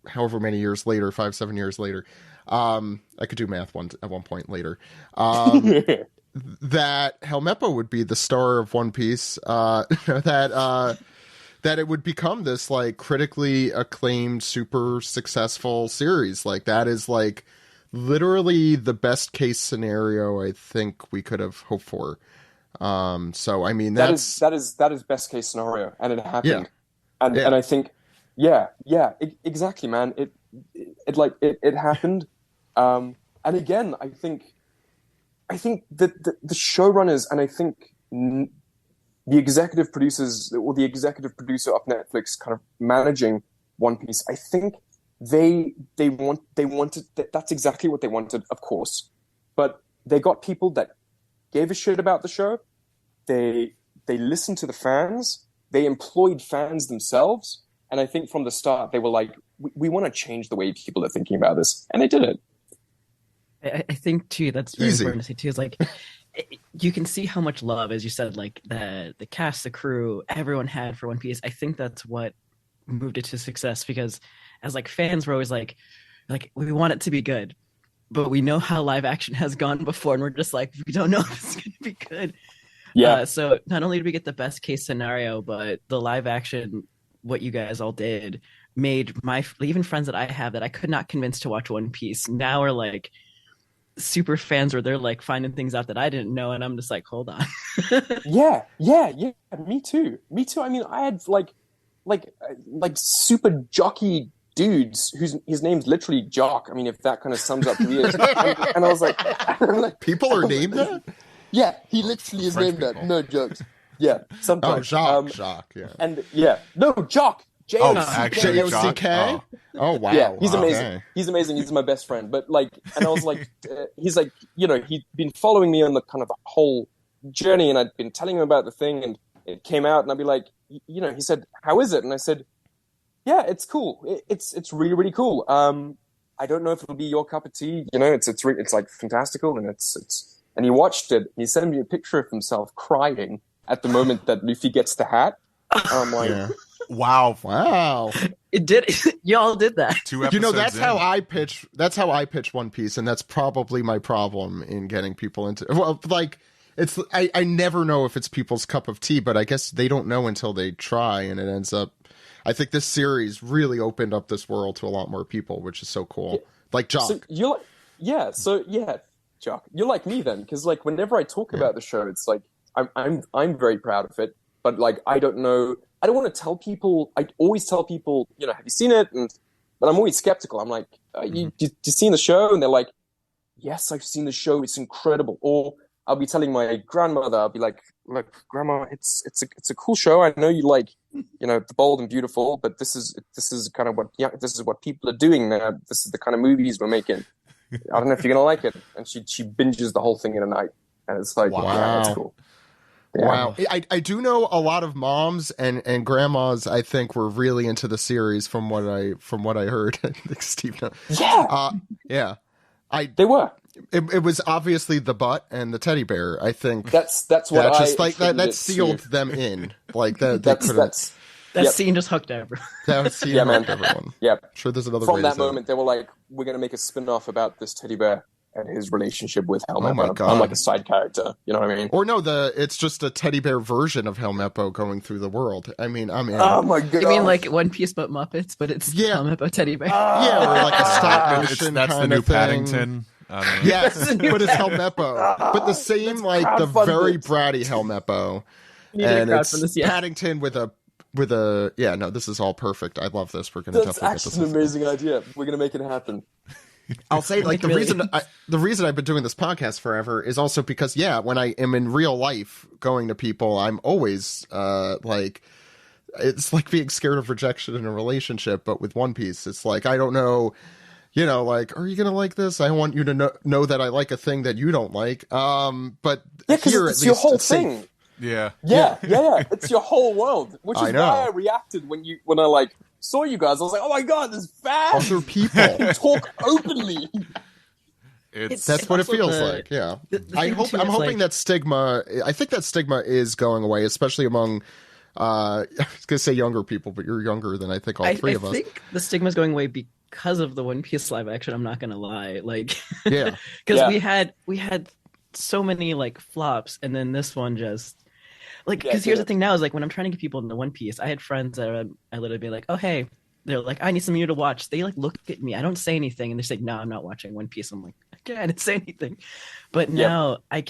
however many years later, 5-7 years later, I could do math at one point later, that Helmeppo would be the star of One Piece, that it would become this like critically acclaimed, super successful series. Like, that is like literally the best case scenario I think we could have hoped for. So I mean, that is best case scenario, and it happened. And I think, exactly, man. It happened. And again, I think that the showrunners, and I think the executive producers, or the executive producer of Netflix kind of managing One Piece, I think they wanted, that's exactly what they wanted, of course. But they got people that gave a shit about the show. They listened to the fans. They employed fans themselves. And I think from the start, they were like, we want to change the way people are thinking about this. And they did it. I think, too, that's very important to say, too, is like, you can see how much love, as you said, like the cast, the crew, everyone had for One Piece. I think that's what moved it to success, because as like fans, we're always like we want it to be good, but we know how live action has gone before, and we're just like, we don't know if it's going to be good. Yeah. So not only did we get the best case scenario, but the live action, what you guys all did, made my even friends that I have that I could not convince to watch One Piece now are like super fans, where they're like finding things out that I didn't know, and I'm just like, hold on. Yeah. Me too. I mean, I had like super jockey dudes his name's literally Jock. I mean, if that kind of sums up who he is. And I was like, people are named that? Yeah, he literally is named that. No jokes. Yeah, sometimes. Oh, Jacques, yeah. And no, Jock. J-O-C-K? Oh, wow. Yeah, he's amazing. Okay. He's amazing. He's my best friend. But and I was like, he's like, he'd been following me on the kind of the whole journey, and I'd been telling him about the thing, and it came out, and I'd be like, he said, how is it? And I said, yeah, it's cool. It's really, really cool. I don't know if it'll be your cup of tea. It's like fantastical, and and he watched it. He sent me a picture of himself crying at the moment that Luffy gets the hat. And I'm like, Yeah. Wow. It did. Y'all did that. 2 episodes that's in. how I pitch. That's how I pitch One Piece, and that's probably my problem in getting people into. Well, like it's I never know if it's people's cup of tea, but I guess they don't know until they try, and it ends up. I think this series really opened up this world to a lot more people, which is so cool. Like Jock. So Jock, you're like me then, because like whenever I talk about the show, it's like I'm very proud of it, but like I don't know. I don't want to tell people. I always tell people, have you seen it? But I'm always skeptical. I'm like, you seen the show? And they're like, yes, I've seen the show. It's incredible. Or I'll be telling my grandmother, I'll be like, look, Grandma, it's a cool show. I know you like, The Bold and Beautiful, but this is kind of this is what people are doing now. This is the kind of movies we're making. I don't know if you're gonna like it. And she binges the whole thing in a night, and it's like, wow, yeah, that's cool. Yeah. Wow. I do know a lot of moms and grandmas, I think, were really into the series from what I heard. I think Steve knows. Yeah. Yeah. They were. It was obviously the butt and the teddy bear. I think that's what that I just like that sealed them in. Like that that scene just hooked everyone. That scene hooked everyone. Yeah. Sure, there's another From way that to say moment, they were like, we're gonna make a spin-off about this teddy bear and his relationship with Helmeppo. Oh my God. I'm like a side character. You know what I mean? Or no, it's just a teddy bear version of Helmeppo going through the world. I mean, I'm in. Oh my God. You mean like One Piece but Muppets, but it's Helmeppo teddy bear? Yeah, or like a stop motion. That's the new Paddington. Yes, but it's Helmeppo. But the same, like the very bratty Helmeppo. And it's Paddington with a no, this is all perfect. I love this. We're gonna That's definitely get this. That's an amazing idea. We're gonna make it happen. I'll say, like, the reason I've been doing this podcast forever is also because, when I am in real life going to people, I'm always like, it's like being scared of rejection in a relationship, but with One Piece, it's like, I don't know, like, are you gonna like this? I want you to know that I like a thing that you don't like. But here, it's your whole thing. Yeah. It's your whole world, which is why I reacted when I like saw you guys. I was like, oh my God, there's fans. Other people talk openly. That's what it feels like. Yeah. I'm hoping that stigma. I think that stigma is going away, especially among. I was gonna say younger people, but you're younger than I think all three of us. I think the stigma is going away because of the One Piece live action. I'm not gonna lie, like, yeah, because we had so many like flops, and then this one just. Like, because here's the thing now is like when I'm trying to get people into One Piece, I had friends that I literally be like, oh, hey, they're like, I need something new to watch. They like look at me. I don't say anything. And they say, no, I'm not watching One Piece. I'm like, okay, I didn't say anything. But now I've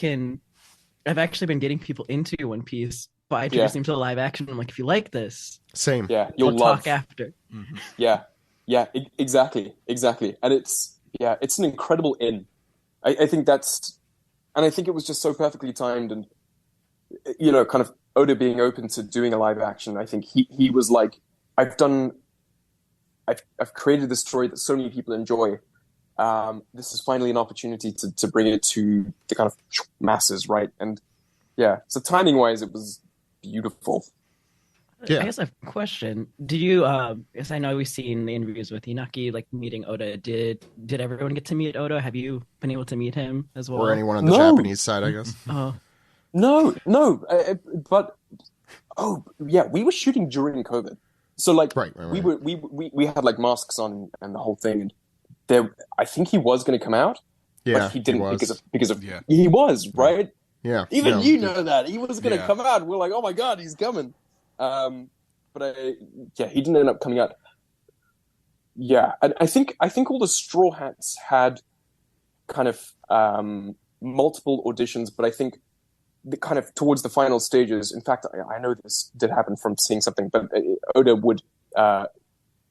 actually been getting people into One Piece by introducing them to the live action. I'm like, if you like this, same. Yeah, we'll talk after. Mm-hmm. Yeah, exactly. And it's an incredible in. I think I think it was just so perfectly timed, and kind of Oda being open to doing a live action. I think he was like, I've created this story that so many people enjoy. This is finally an opportunity to bring it to the kind of masses, right? And so timing wise, it was beautiful. Yeah. I guess I have a question. Did you, yes, I know we've seen the interviews with Inaki, like meeting Oda. Did everyone get to meet Oda? Have you been able to meet him as well? Or anyone on the Japanese side, I guess. Oh. No, but yeah, we were shooting during COVID, so like right. we had like masks on and the whole thing, and I think he was going to come out, but he didn't because of he was right. Yeah, even you know that he was going to come out. We're like, oh my god, he's coming. But he didn't end up coming out. Yeah, and I think all the Straw Hats had kind of multiple auditions, but I think kind of towards the final stages. In fact, I know this did happen from seeing something, but Oda would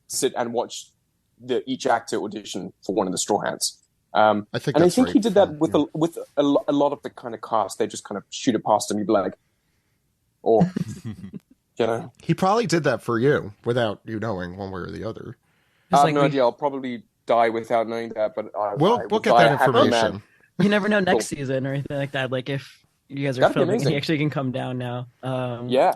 sit and watch each actor audition for one of the Straw Hats. I think he did that with a lot of the kind of cast. They just kind of shoot it past him. He'd be like, or you know, he probably did that for you without you knowing one way or the other. I have no idea. I'll probably die without knowing that, but we'll get that information. You never know next season or anything like that. Like if you guys are filming and he actually can come down now. Yeah.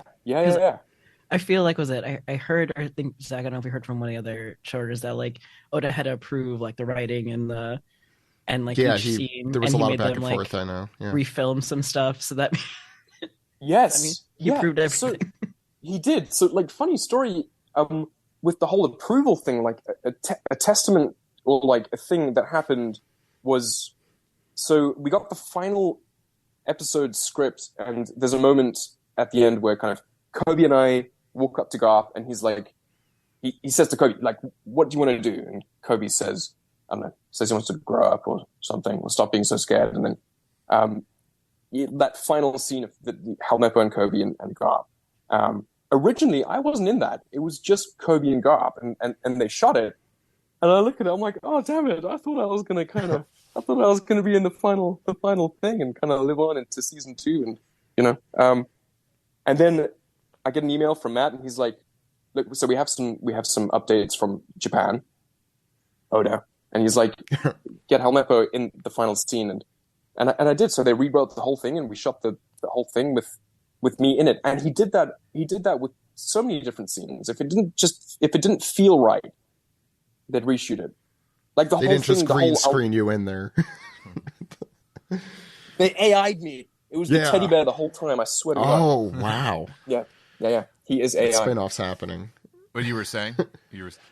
I feel like I heard, or I think Zach, I don't know if we heard from one of the other shorters that like Oda had to approve like the writing and each scene. There was a lot of back and forth. I know. Yeah. Refilm some stuff so that. Yes. I mean, he proved everything. So, he did. So like funny story with the whole approval thing, like a testament or like a thing that happened was, so we got the final episode script and there's a moment at the end where kind of Kobe and I walk up to Garp and he's like, he says to Kobe, like, what do you want to do? And Kobe says, I don't know, says he wants to grow up or something, or stop being so scared. And then that final scene of the Helmeppo and Kobe and Garp. Originally, I wasn't in that. It was just Kobe and Garp, and they shot it. And I look at it, I'm like, oh damn it! I thought I was gonna be in the final thing and kind of live on into season 2, and you know. And then I get an email from Matt, and he's like, look, so we have some updates from Japan, Oda, and he's like, get Helmeppo in the final scene, and I did. So they rewrote the whole thing, and we shot the whole thing with me in it. And he did that with so many different scenes. If it didn't feel right, they'd reshoot it. Like the whole thing. They didn't just green screen you in there. They AI'd me. It was the teddy bear the whole time. I swear to God. Oh wow. Yeah. He is AI. Spin-offs happening. What you were saying?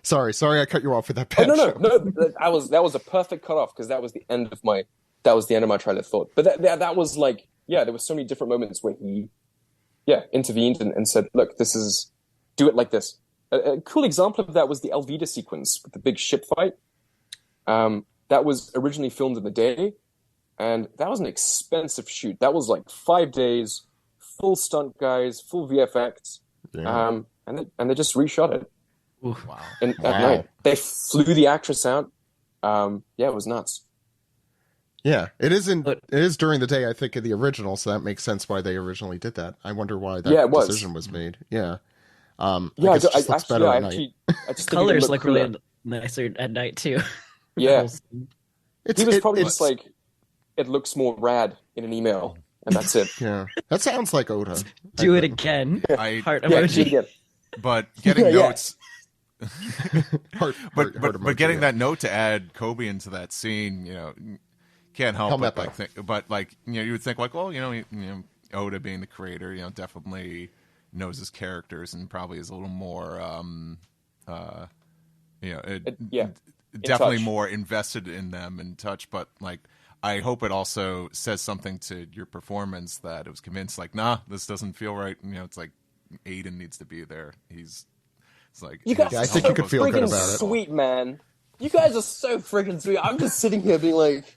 Sorry, I cut you off with that bad joke. No. That was a perfect cutoff because that was the end of my trail of thought. But that was like, there were so many different moments where he, intervened and said, look, do it like this. A cool example of that was the Elvita sequence with the big ship fight. That was originally filmed in the day, and that was an expensive shoot. That was like 5 days, full stunt guys, full VFX, and they just reshot it. Oof. Wow! At night, they flew the actress out. It was nuts. Yeah, it is during the day, I think, in the original, so that makes sense why they originally did that. I wonder why that decision was made. Yeah. I guess it just looks better at night. The colors look really nicer at night, too. Yeah. He was probably just like, it looks more rad in an email, and that's it. Yeah. That sounds like Oda. Do it again. Heart emoji. But getting notes... But getting that note to add Kobe into that scene, can't help but you would think like, well, Oda being the creator, definitely knows his characters and probably is a little more, definitely more invested in them and touch. But like, I hope it also says something to your performance that it was convinced like, nah, this doesn't feel right. It's like Aidan needs to be there. It's like, you guys I think you could feel good about it. Sweet, man. You guys are so freaking sweet. I'm just sitting here being like,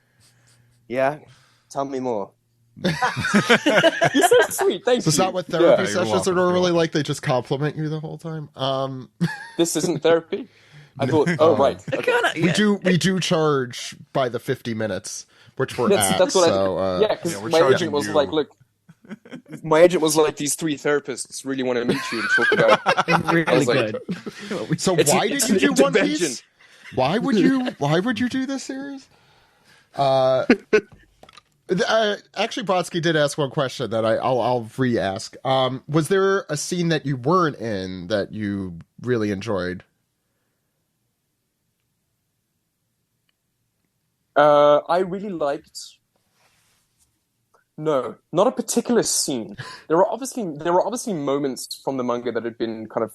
yeah, tell me more. You're so sweet. Thank you. Is that what therapy sessions are normally like? They just compliment you the whole time. This isn't therapy. I thought. Oh, right. Okay. We do charge by the 50 minutes, which we're at. That's what because my agent was like, look. My agent was like, these 3 therapists really want to meet you and talk about. Really good. So why did you do One Piece? Why would you do this series? Actually, Brodsky did ask one question that I'll re-ask. Was there a scene that you weren't in that you really enjoyed? I really liked. No, not a particular scene. There were obviously moments from the manga that had been kind of.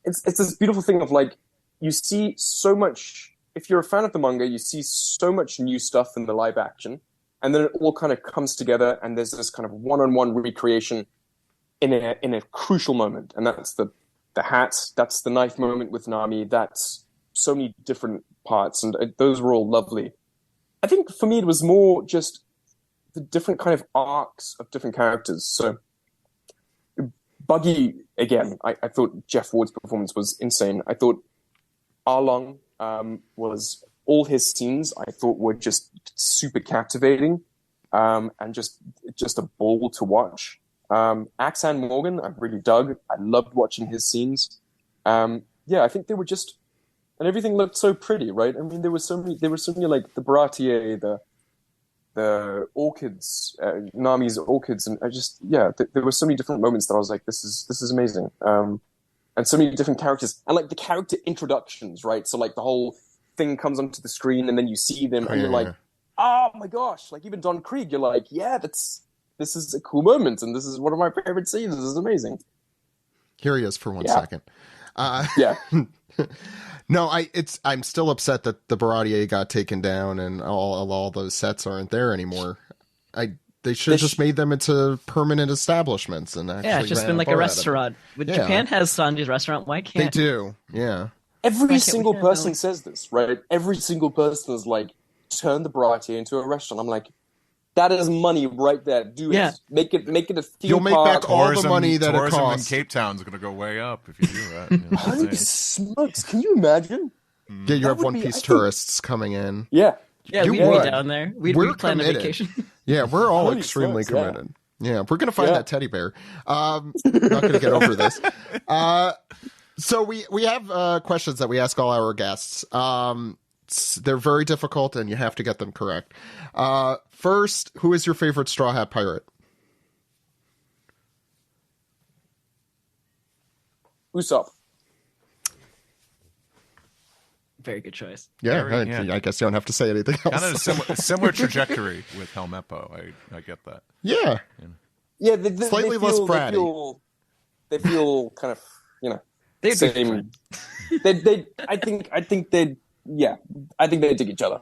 It's this beautiful thing of like you see so much. If you're a fan of the manga, you see so much new stuff in the live action. And then it all kind of comes together, and there's this kind of one-on-one recreation in a crucial moment, and that's the hat, that's the knife moment with Nami, that's so many different parts, and those were all lovely. I think for me it was more just the different kind of arcs of different characters. So Buggy, again, I thought Jeff Ward's performance was insane. I thought Arlong was... all his scenes, I thought, were just super captivating, and just a ball to watch. Axan Morgan, I really dug. I loved watching his scenes. I think they were just, and everything looked so pretty, right? I mean, there were so many like the Baratier, the orchids, Nami's orchids, and there were so many different moments that I was like, this is amazing. And so many different characters, and like the character introductions, right? So like the whole thing comes onto the screen and then you see them and you're like, oh my gosh, like even Don Krieg, you're like, yeah, this is a cool moment and this is one of my favorite scenes. This is amazing. Here he is for 1 second. No, I'm still upset that the Baratier got taken down and all those sets aren't there anymore. They should have just made them into permanent establishments and actually it's just been like a restaurant. Japan has Sanji's restaurant. Why can't they do? Yeah. Every single person says this, right? Every single person is like, turn the Baratier into a restaurant. I'm like, that is money right there. Do it. Make it a theme You'll make back all the money that it costs. Tourism in Cape Town's going to go way up if you do that. Holy smokes. Can you imagine? Yeah, you have One Piece tourists coming in. Yeah. Yeah, we'd be down there. We'd plan a vacation. Yeah, we're all extremely committed. Yeah, we're going to find that teddy bear. Not going to get over this. So we have questions that we ask all our guests. They're very difficult, and you have to get them correct. First, who is your favorite Straw Hat Pirate? Usopp. Very good choice. Yeah, I guess you don't have to say anything else. Kind of a similar trajectory with Helmeppo. I get that. Yeah. Yeah, slightly less bratty. They feel kind of, same. I think they dig each other.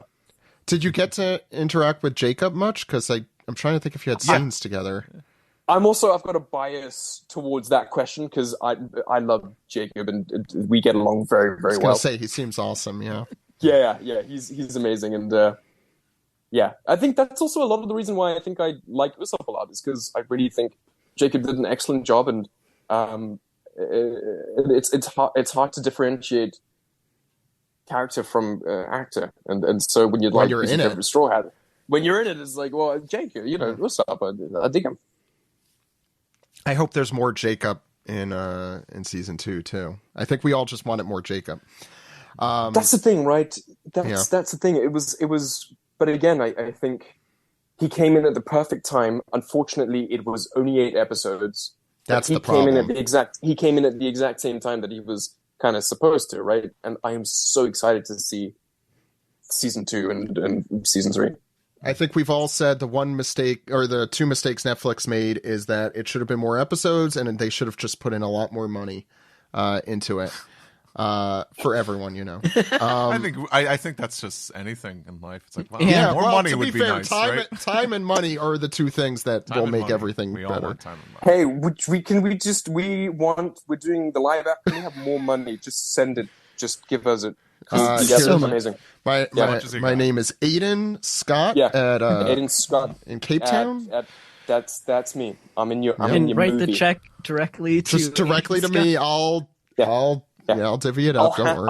Did you get to interact with Jacob much? Because I'm trying to think if you had scenes together. I've got a bias towards that question because I love Jacob and we get along very, very well. I was going to say, he seems awesome, yeah. Yeah, he's amazing. And I think that's also a lot of the reason why I think I like Usopp a lot is because I really think Jacob did an excellent job and it's hard to differentiate character from actor. And so when you're in it, Straw Hat, when you're in it, it's like, well, Jacob, Usopp, I dig him. I hope there's more Jacob in season 2 too. I think we all just wanted more Jacob. That's the thing, right? That's the thing. It was. But again, I think he came in at the perfect time. Unfortunately, it was only 8 episodes. That's the problem. He came in at the exact same time that he was kind of supposed to, right? And I am so excited to see season 2 and season 3. I think we've all said the one mistake or the 2 mistakes Netflix made is that it should have been more episodes and they should have just put in a lot more money into it for everyone, I think that's just anything in life. It's like, wow, more money would be nice, right? Time and money are the 2 things that will make everything we better. All want time and money. Hey, we're doing the live app. Can we have more money? Just send it. Just give us it. It's amazing. My name is Aidan Scott at Aidan Scott in Cape Town. That's me. I'm in your write movie. the check directly to me. I'll divvy it up. Don't worry.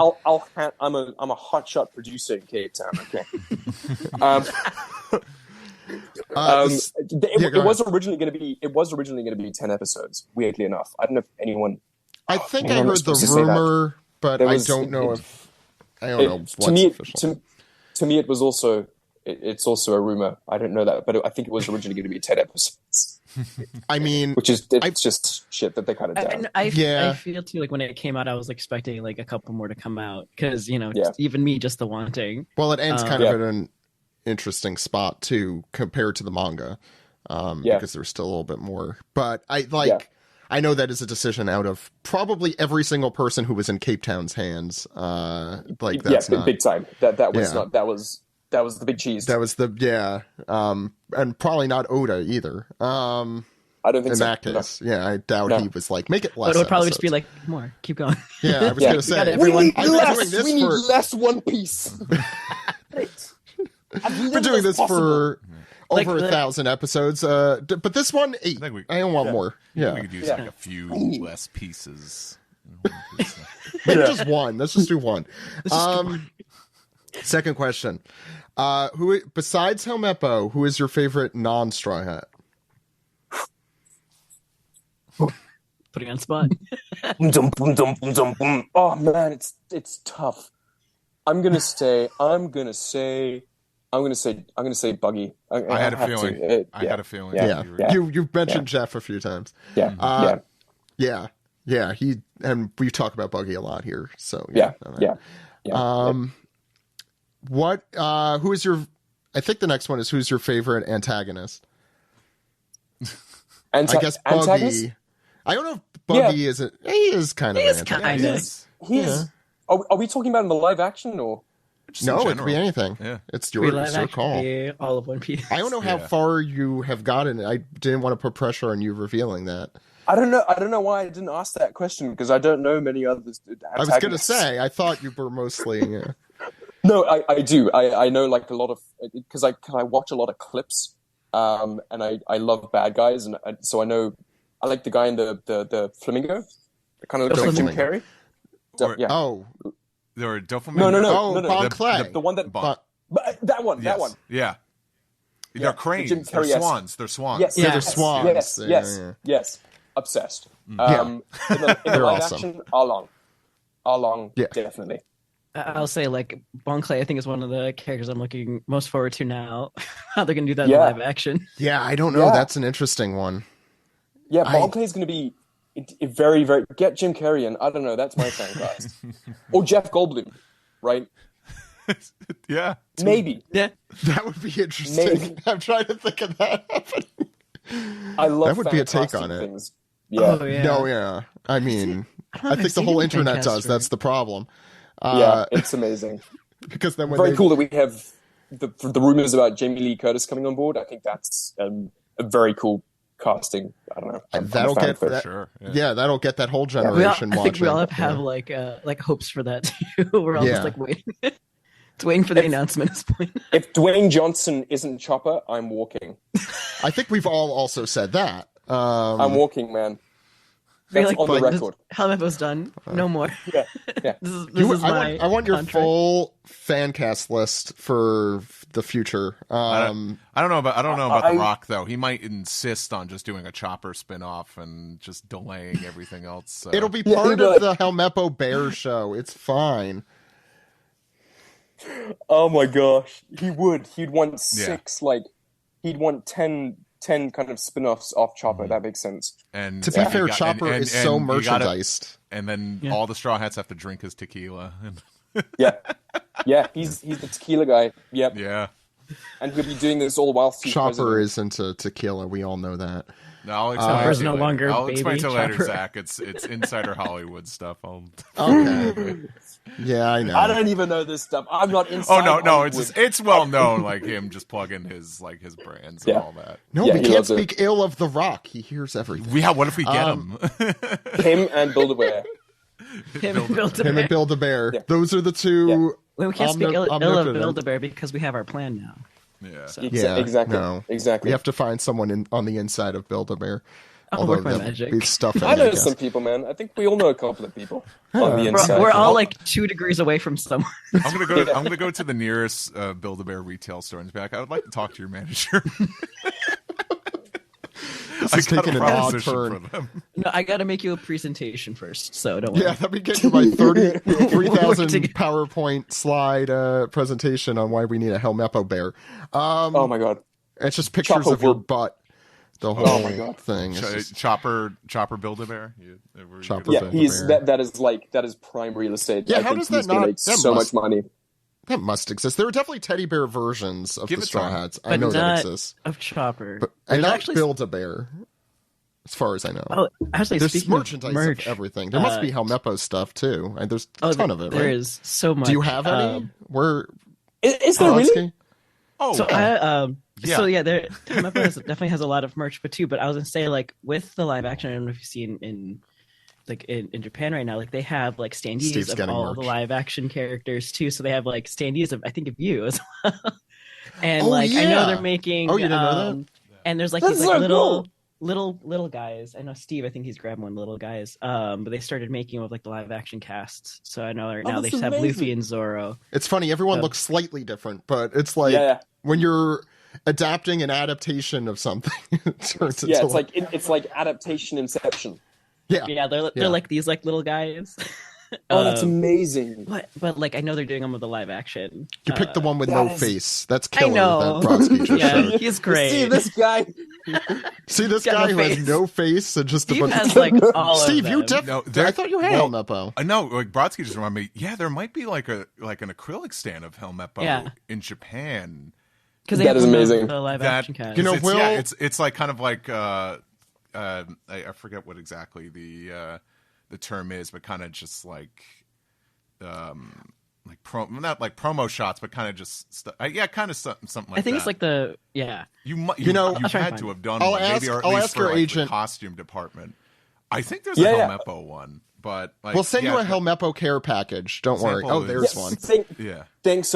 I'm a hotshot producer in Cape Town. Okay. It was originally going to be 10 episodes. Weirdly enough, I don't know if anyone. I think I heard the rumor, but I don't know if. I don't know what's official. To me, it was also it's also a rumor. I don't know that, but I think it was originally going to be 10 episodes. I mean, it's just shit that they cut it down. I feel too like when it came out, I was expecting like a couple more to come out because even me, just the wanting. Well, it ends kind of at an interesting spot too compared to the manga, because there's still a little bit more. But I know that is a decision out of probably every single person who was in Cape Town's hands. That's not big time. That was not that was the big cheese. That was and probably not Oda either. I don't think in so. that case, I doubt he was like, make it less. But it would probably episodes. just be like, more, keep going. Yeah, I was gonna say, we need less One Piece. I've been doing this for over 1,000 episodes, but this one 8. I don't want more. Yeah, we could use like a few less pieces. Maybe just one. Let's just do one. Second question: who besides Helmeppo, who is your favorite non-Straw Hat? Putting on spot. Oh man, it's tough. I'm gonna say Buggy. I had a feeling. I had a feeling. Yeah. You've mentioned Jeff a few times. Yeah. He and we talk about Buggy a lot here. So what? Who is your? I think the next one is who's your favorite antagonist? I guess Buggy. I don't know if Buggy is. He is kind of. He is kind of. He's. Are we talking about in the live action or? No, it could be anything. Yeah. It's your call. All of One Piece. I don't know how far you have gotten. I didn't want to put pressure on you revealing that. I don't know why I didn't ask that question because I don't know many others. I was going to say, I thought you were mostly. No, I do. I know like a lot of because I watch a lot of clips, and I love bad guys, and so I know I like the guy in the flamingo, kind of looks like Jim Carrey. There were Doflamingo. No. Bon Clay. The one that that one. Yeah. They're cranes. They're swans. They're swans. Yes. They're swans. Yes. Obsessed. In They're the live awesome. action, Arlong, definitely. I'll say like Bon Clay, I think is one of the characters I'm looking most forward to now. How they're gonna do that in live action. Yeah, I don't know. Yeah. That's an interesting one. Yeah, Bon Clay is gonna be very, very. Get Jim Carrey in. I don't know. That's my fan cast. Or Jeff Goldblum, right? Yeah, maybe. Yeah, that would be interesting. Maybe. I'm trying to think of that happening. I love that would be a take on things. it. Yeah. Oh, yeah. No, yeah. I mean, I think the whole internet does. That's the problem. It's amazing. Because then very cool that we have the rumors about Jamie Lee Curtis coming on board. I think that's a very cool casting. I don't know. That'll get that. Sure. Yeah, that'll get that whole generation watching. I think we all have like hopes for that too. We're all just like waiting. It's waiting for the announcement at this point. If Dwayne Johnson isn't Chopper, I'm walking. I think we've all also said that. I'm walking, man. That's like, on the record. Helmeppo's done. No more. Yeah. this is my I want your contract. full fan cast list for the future. I don't know about The Rock though. He might insist on just doing a Chopper spinoff and just delaying everything else. So. It'll be part of the Helmeppo Bear show. It's fine. Oh my gosh, he would. He'd want 6 he'd want 10 kind of spin-offs off Chopper. That makes sense. And to be fair, Chopper is so merchandised. And then all the Straw Hats have to drink his tequila. Yeah, he's the tequila guy. Yep. Yeah. And he'll be doing this all while Chopper is into tequila. We all know that. No, I'll explain no longer I'll explain to later, Chopper. Zach. It's insider Hollywood stuff. Okay. Yeah, I know. I don't even know this stuff. I'm not inside. Oh no, Hollywood. it's well known. Like him just plugging his brands and all that. No, we can't speak ill of The Rock. He hears everything. Yeah, what if we get him? Him and Build-A-Bear. Him and Build-A-Bear. Those are the two. Well, we can't speak ill of Build-A-Bear because we have our plan now. Yeah. Exactly. No. Exactly. We have to find someone on the inside of Build-A-Bear. I'll work my magic. Stuff I know some people, man. I think we all know a couple of people on the inside. We're all like 2 degrees away from someone. I'm gonna go to the nearest Build-A-Bear retail store and be like, I would like to talk to your manager. This is taking an odd turn. for them. No, I got to make you a presentation first, so don't worry. Yeah, let me get you my 33,000 PowerPoint slide presentation on why we need a Helmeppo bear. Oh my god. It's just pictures of your butt. The whole thing. Chopper Build-A-Bear. Chopper Yeah, Build-A-Bear. that is prime real estate. Yeah, I how think does that he's gonna not- make that so must- much money? That must exist. There are definitely teddy bear versions of Give the it Straw time. Hats. I But know that not exists. of Chopper. And There's not actually Build-A-Bear, as far as I know. Oh, actually, There's speaking merchandise of merch, of everything. There must be Helmeppo stuff, too. And there's a ton of it, There right? is so much. Do you have any? Is there really? Polanski? Oh, So Yeah. so yeah, Helmeppo definitely has a lot of merch, but I was gonna say, like, with the live action, I don't know if you've seen in Japan right now, like they have like standees Steve's of getting all merch. the live action characters too. So they have like standees of, I think, of you as well. And Oh, I know yeah. they're making. Oh, you didn't know that? And there's like That's these like so little guys. I know Steve. I think he's grabbed one, little guys. But they started making them with like the live action casts. So I know right now they that's just have amazing. Luffy and Zoro. It's funny. Everyone looks slightly different, but it's like Yeah. when you're adapting an adaptation of something, it turns Yeah, into it's like adaptation Inception. Yeah, they're like these like little guys. Oh, that's amazing. But like I know they're doing them with the live action. You pick the one with that no is- face. That's I killer. know. That Brodsky just Yeah, showed. he's great. See this guy? See this got guy no who has face. no face and just a Steve bunch has of... like all Steve, of you them. definitely... I thought you had Helmeppo. No, like Brodsky just reminded me. Yeah, there might be like an acrylic stand of Helmeppo in Japan. Because they That have is the- amazing. The live action cast. You know, it's, Will- it's like kind of like I forget what exactly the term is, but kind of just like not like promo shots, but kind of just kind of something like that. I think it's like the you know, you I'll try and had find to it. have done I'll one, ask- maybe, or at I'll least ask for your like, agent. the costume department. I think there's Yeah, a yeah. Helmeppo one, but like, We'll send you a yeah, Helmeppo care package. Don't worry. Example Oh, there's is- one. Yeah. Thanks,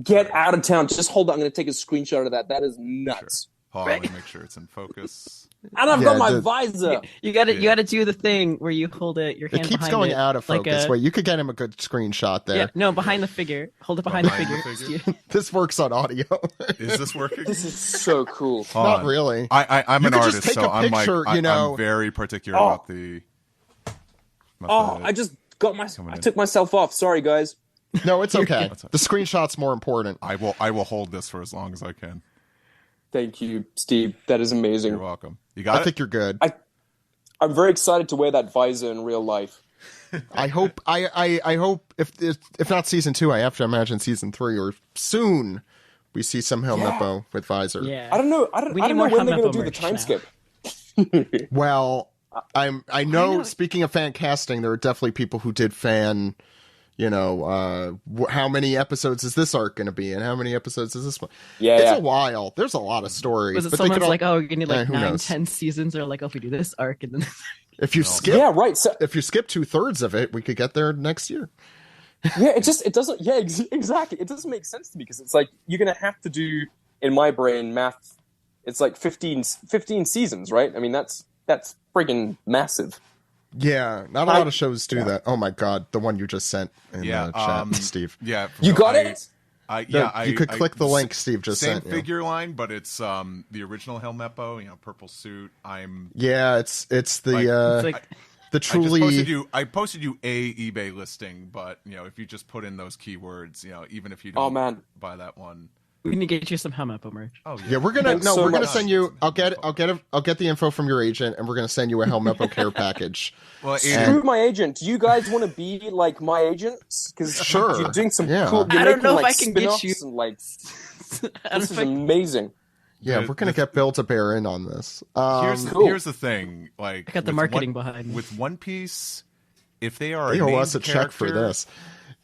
get out of town. Just hold on. I'm going to take a screenshot of that. That is nuts. Hold on, let me make sure it's in focus. And I've Yeah, got my the- visor. you gotta do the thing where you hold it your It hand keeps behind going it, out of like focus. Wait, you could get him a good screenshot there. Yeah, no, behind the figure. Hold it behind the Behind the figure. figure? This works on audio. Is this working? This is so cool. Hold Not on. really. I'm You an could just artist, take so a I'm like, picture, you know. I'm very particular Oh. about the. I just got I in. took myself off. Sorry, guys. No, it's okay. That's okay. The screenshot's more important. I will hold this for as long as I can. Thank you, Steve. That is amazing. You're welcome. You got I it. think you're good. I'm very excited to wear that visor in real life. I hope. I hope if not season 2, I have to imagine season 3 or soon we see some Helmeppo with visor. Yeah. I don't know. I We don't need know more when they're going Helmeppo to do the merch time now. skip. Well, I know. know. Speaking of fan casting, there are definitely people who did fan. You know, how many episodes is this arc going to be, and how many episodes is this one? Yeah, It's yeah. a while. There's a lot of stories. Was it but they could someone's all- like, oh, you need like who 9, knows? 10 seasons, or like, oh, if we do this arc and then If you skip, Yeah, right. So if you skip 2/3 of it, we could get there next year. yeah, it doesn't. Yeah, exactly. It doesn't make sense to me because it's like you're going to have to do in my brain math. It's like 15 seasons, right? I mean, that's friggin' massive. Yeah, not a lot of shows do that. Oh my god, the one you just sent in the chat, Steve. Yeah, You got it? You could click the link Steve just same sent you. figure line, but it's the original Helmeppo. You know, purple suit. Yeah, it's the it's like the truly. I posted you a eBay listing, but you know, if you just put in those keywords, you know, even if you Oh, don't man. buy that one. we need to get you some Helmeppo merch. Oh Yeah, we're gonna Thanks so we're gonna much. send you. I'll get the info from your agent, and we're gonna send you a Helmeppo care package. Well, Screw my agent. Do you guys want to be like my agents? Because Sure. you're doing some Yeah. cool. You're I don't making, know if like, I can get spin-offs you- And, like, I don't this is know if I- amazing. Yeah, we're gonna get Bill to bear in on this. Cool. Here's the thing. Like, I got the with marketing behind me. with One Piece. If they are They a owe named us a check for character- this.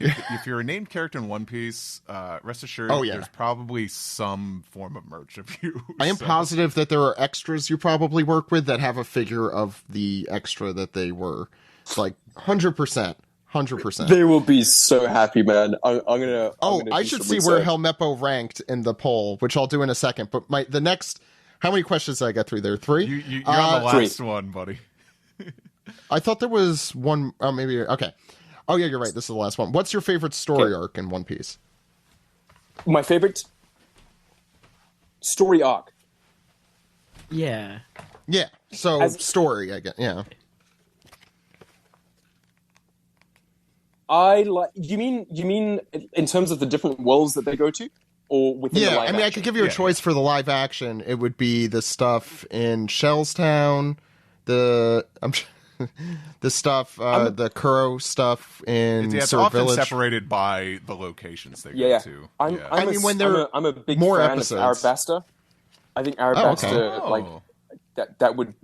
if you're a named character in One Piece, rest assured, Oh, yeah. there's probably some form of merch of you. I am So- positive that there are extras you probably work with that have a figure of the extra that they were. It's like 100%. 100%. They will be so happy, man. I'm gonna. Oh, I'm gonna I do should some see where research. Helmeppo ranked in the poll, which I'll do in a second. But the next, how many questions did I get through there? 3? You're on the Three. last one, buddy. I thought there was one. Oh, maybe. Okay. Oh, yeah, you're right. This is the last one. What's your favorite story arc in One Piece? My favorite story arc. Yeah. Yeah. So story, I guess. Yeah. You mean in terms of the different worlds that they go to, or within the live action? I could give you a choice for the live action. It would be the stuff in Shellstown, the stuff, the Kuro stuff in it's Sur often Village. separated by the locations they go to. I'm a big more fan episodes. of Arabasta. I think Arabasta, that would,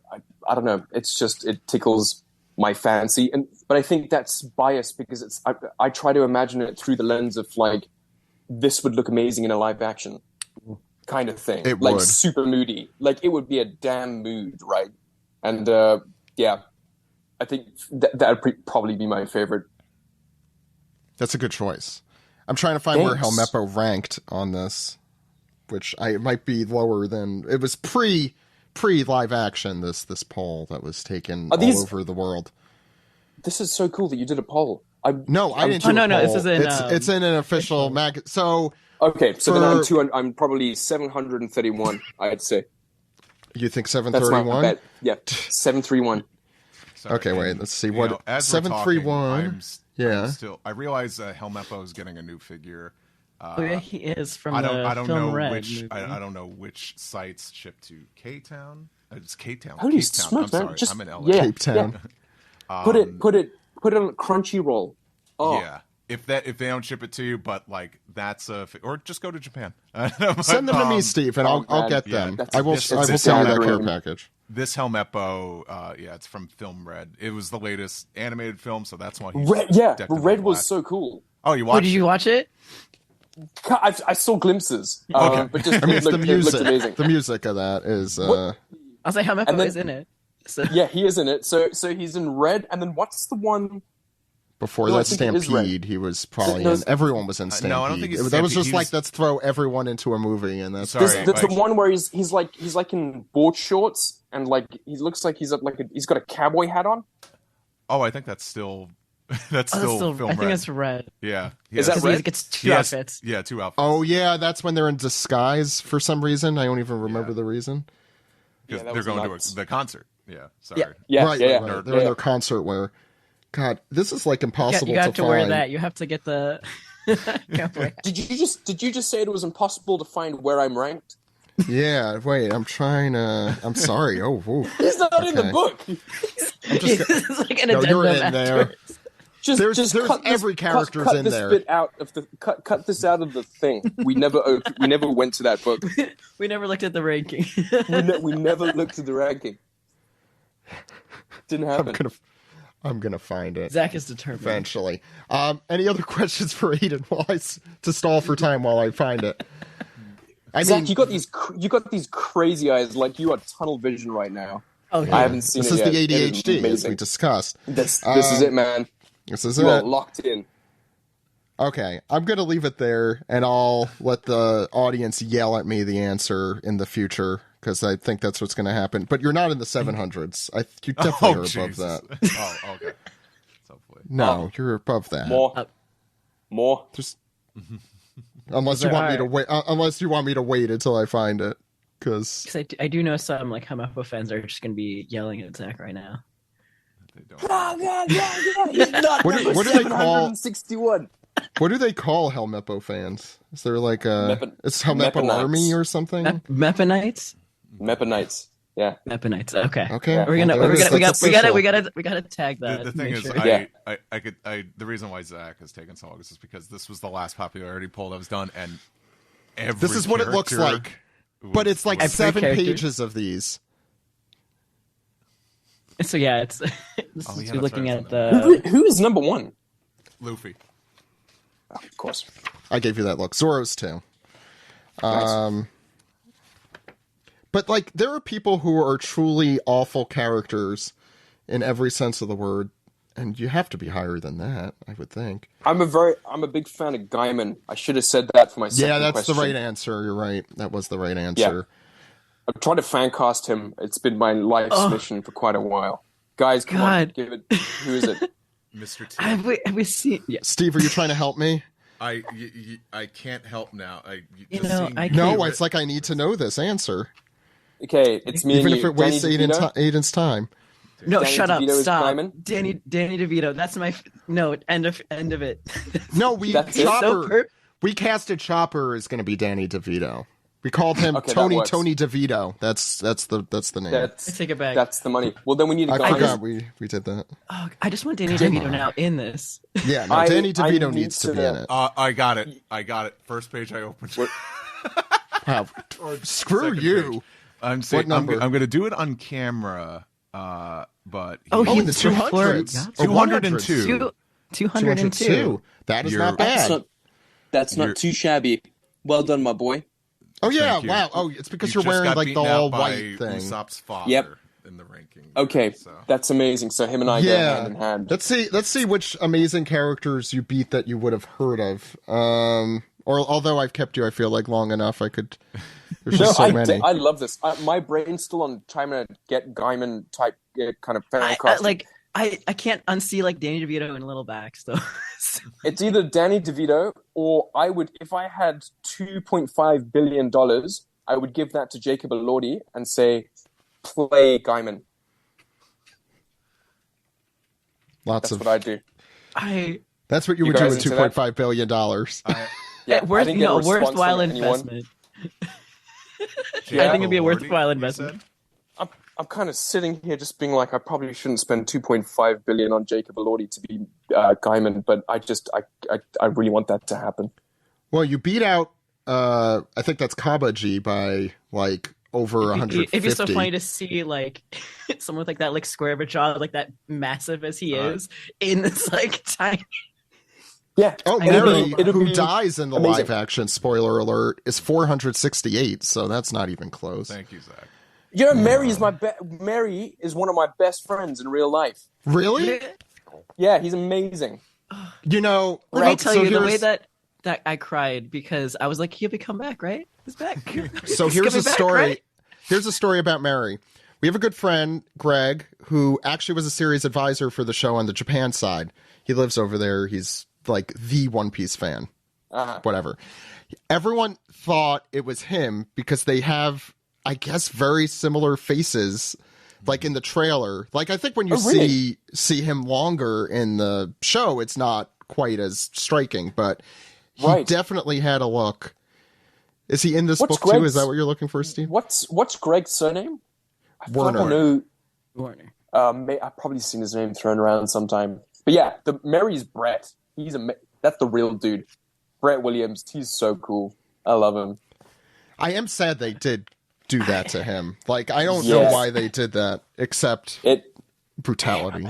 I don't know. It's just, it tickles my fancy, but I think that's biased because I try to imagine it through the lens of like, this would look amazing in a live action kind of thing. It like would. super moody. Like it would be a damn mood, right? And I think that would probably be my favorite. That's a good choice. I'm trying to find where Helmeppo ranked on this, which it might be lower than it was pre live action. This poll that was taken all over the world. This is so cool that you did a poll. I didn't. No, this is in. It's in an official mag. So okay, so then I'm 200. I'm probably 731. I'd say. You think 731? That's my bet. Yeah, 731. Okay, wait. Let's see what 731. I realize Helmeppo is getting a new figure. He is from I don't film know Red which. movie. I don't know which sites ship to K-Town. It's K-Town. Holy Cape Town. smokes, I'm man. sorry. Just, I'm in LA. Yeah, Cape Town. Yeah. Put it on Crunchyroll. Oh. Yeah. If they don't ship it to you, but like that's or just go to Japan. Send them to me, Steve, and I'll get them. I will send you that care package. This Helmeppo, it's from Film Red. It was the latest animated film, so that's why he's Red was so cool. Oh, you watched? Did you watch it? I saw glimpses. Okay. But just it's the music. It looked amazing. The music of that is. I'll say Helmeppo is in it. So. Yeah, he is in it. So he's in Red, and then what's the one? Before that Stampede, he was probably in. Everyone was in Stampede. No, I don't think he's that was just like let's throw everyone into a movie, and that's the one where he's like in board shorts and like he looks like he's got a cowboy hat on. Oh, I think that's still Film Red. I think it's Red. Yeah, is that Red? He gets two outfits. Yeah, two outfits. Oh yeah, that's when they're in disguise for some reason. I don't even remember the reason. Because they're going to the concert. Yeah, sorry. Right. They're in their concert wear. God, this is like impossible you have to find. wear that. You have to get the. Did you just say it was impossible to find where I'm ranked? Yeah. Wait, I'm trying to. I'm sorry. Oh, whoa. He's not in the book. It's like an addendum you're in there. Just cut every character's cut in this there. Bit out of the cut this out of the thing. We never went to that book. We never looked at the ranking. we never looked at the ranking. Didn't happen. I'm gonna find it. Zach is determined. Eventually. Any other questions for Aidan to stall for time while I find it? Zach, you got these crazy eyes. Like you are tunnel vision right now. Oh, yeah. I haven't seen this it yet. This is the ADHD, as we discussed. This is it, man. This is you it. are locked in. Okay, I'm gonna leave it there, and I'll let the audience yell at me the answer in the future. Because I think that's what's going to happen. But you're not in the 700s. You definitely are above that. Oh, okay. Hopefully. No, you're above that. More. Just unless you want me to wait. Unless you want me to wait until I find it. Because I do know some like Helmeppo fans are just going to be yelling at Zach right now. They don't. He's not what do they call 761? What do they call Helmeppo fans? Is there like it's Helmeppo Meppanites. Army or something? Meppanites? Meppanites. Yeah. Meppanites. Okay. Okay. Yeah. We gotta tag that. The thing is, sure. the reason why Zach has taken so long is because this was the last popularity poll that was done, and this is what it looks like. But it's like 7 pages of these. So yeah, it's you're looking at who is number one? Luffy. Oh, of course. I gave you that look. Zoro's too. Nice. But like there are people who are truly awful characters in every sense of the word, and you have to be higher than that, I would think. I'm a big fan of Gaiman. I should have said that for my second question. Yeah, that's the right answer. You're right. That was the right answer. Yeah. I've tried to fan cast him. It's been my life's mission for quite a while. Guys, come on, give it. Who is it? Mr. T. Have we seen? Yeah. Steve, are you trying to help me? I can't help now. I no, it's like I need to know this answer. Okay, it's me Even and if you. it wastes Danny DeVito? Aiden's time. No, Danny shut up! DeVito is Stop, Gaiman? Danny DeVito. That's my no. End of it. No, we That's it? Chopper. We casted Chopper as going to be Danny DeVito. We called him Okay, that Tony works. DeVito. That's the name. I take it back. That's the money. Well, then we need a I guy. forgot we did that. Oh, I just want Danny DeVito now in this. Yeah, no, I- Danny I DeVito need needs to be to- in it. I got it. First page I opened. Wow. Screw Second you. page. I'm saying What number? I'm going to do it on camera, but Oh, in he's the before- 200s. yeah. Or 202. 202. That is You're- not bad. That's You're- not too shabby. Well done, my boy. Oh yeah, Thank you. wow. Oh, it's because You you're just wearing got like the beaten all out by white thing. Usopp's father Yep. in the ranking. Okay, So. that's amazing. So him and I go hand in hand. Let's see which amazing characters you beat that you would have heard of. Or although I've kept you, I feel like long enough. I could. There's just so many. I love this. My brain's still on trying to get Gaiman type kind of fan I casting. I can't unsee like Danny DeVito in Little Backs though. It's either Danny DeVito or I would, if I had $2.5 billion, I would give that to Jacob Elordi and say, play Gaiman. Lots That's of. what I do. That's what you You would do guys with into that? $2.5 billion. Yeah, I didn't get a response worthwhile from anyone. investment. Yeah. I think it'd be a Lordy, worthwhile you investment. said? I'm kind of sitting here just being like, I probably shouldn't spend 2.5 billion on Jacob Elordi to be Gaiman, but I really want that to happen. Well, you beat out. I think that's Kabaji by like over 150. It'd be so funny to see like someone with like that like square of a jaw, like that massive as he is, in this like tiny. Yeah. Oh, It'll Mary, be- it'll who be dies in the amazing. live action, spoiler alert, is 468, so that's not even close. Thank you, Zach. You know, Mary is one of my best friends in real life. Really? Yeah, he's amazing. You know, Let me tell so you the here's- way that I cried because I was like, he'll be come back, right? He's back. So He's here's a coming back, story. right? Here's a story about Mary. We have a good friend, Greg, who actually was a series advisor for the show on the Japan side. He lives over there. He's like the One Piece fan. Whatever. Everyone thought it was him because they have, I guess, very similar faces. Like in the trailer. Like I think when you really? see him longer in the show, it's not quite as striking, but he Right. definitely had a look. Is he in this What's book too? Is Greg's- that what you're looking for, Steve? What's Greg's surname? I feel like I Warner. know. Warner. I've probably seen his name thrown around sometime. But yeah, the Mary's Brett. That's the real dude. Brett Williams. He's so cool. I love him. I am sad they did do that to him. Like, I don't know Yes. why they did that, except brutality.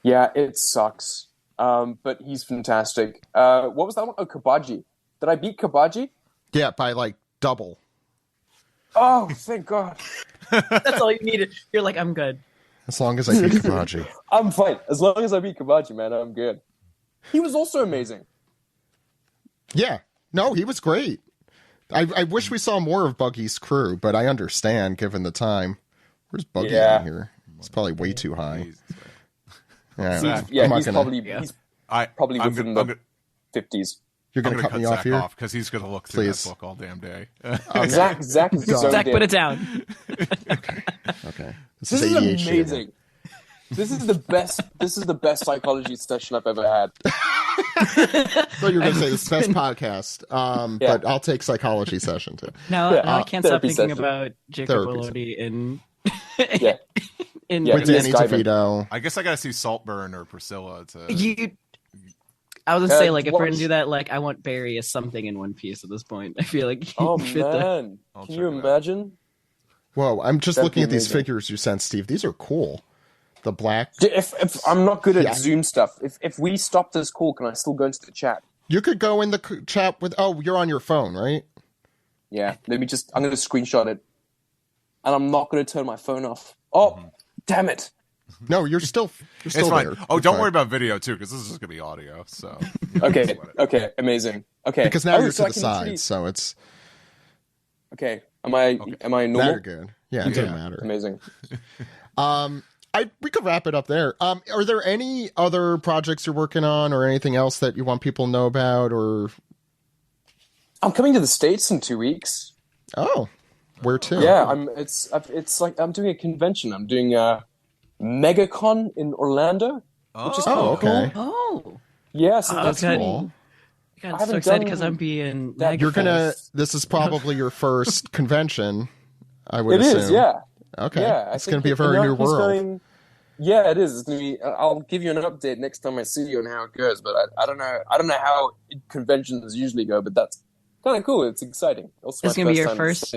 Yeah, it sucks. But he's fantastic. What was that one? Oh, Kabaji. Did I beat Kabaji? Yeah, by like double. Oh, thank God. That's all you needed. You're like, I'm good. As long as I beat Kabaji. I'm fine. As long as I beat Kabaji, man, I'm good. He was also amazing. Yeah. No, he was great. I wish we saw more of Buggy's crew, but I understand given the time. Where's Buggy Yeah. in here? It's probably way too high. He's- Yeah, Zach. Yeah, I'm not he's gonna- probably Yeah. he's I'm within gonna- the 50s. You're I'm going to gonna cut me off Zach here? off because he's going to look through Please. that book all damn day. Zach is so Zach, damn- put it down. Okay. This This is is ADHD. amazing. This is the best. This is the best psychology session I've ever had. I thought you were going to say this is the best podcast, Yeah. but I'll take psychology session too. Now, Yeah. now I can't stop Therapy thinking session. about Jacob Therapy Elordi in Yeah. in Yeah, With he is Danny Gaiman. DeVito. I guess I got to see Saltburn or Priscilla to. you. I was gonna say, like, if we're watch- gonna do that, like, I want Barry as something in One Piece at this point. I feel like Oh he'd fit the. man, I'll can check you it out. imagine? Whoa, I'm just That'd looking be at these amazing. figures you sent, Steve. These are cool. The black. If I'm not good at Yeah. Zoom stuff, if we stop this call, can I still go into the chat? You could go in the chat with. Oh, you're on your phone, right? Yeah, let me just. I'm going to screenshot it, and I'm not going to turn my phone off. Oh, damn it! No, you're still. You're still It's fine. there. Oh, You're don't fine. worry about video too, because this is just gonna be audio. So Okay, okay, amazing. Okay, Because now Oh, you're so to I the can side, actually- so it's. Okay, am I Now normal? you're good. Yeah, it doesn't matter. Amazing. We could wrap it up there. Are there any other projects you're working on, or anything else that you want people to know about, or? I'm coming to the States in 2 weeks. Oh, Where to? Yeah, it's like I'm doing a convention. I'm doing a MegaCon in Orlando, which is kind of okay. cool. Oh, Yeah, so that's cool. God, I'm so excited because I'm being. You're gonna. This is probably your first convention. I would It assume. is, yeah. Okay. Yeah, it's going to be a very new world. Yeah, it is. It's going to be. I'll give you an update next time I see you on how it goes. But I don't know. I don't know how conventions usually go, but that's kind of cool. It's exciting. Also, it's going to be your first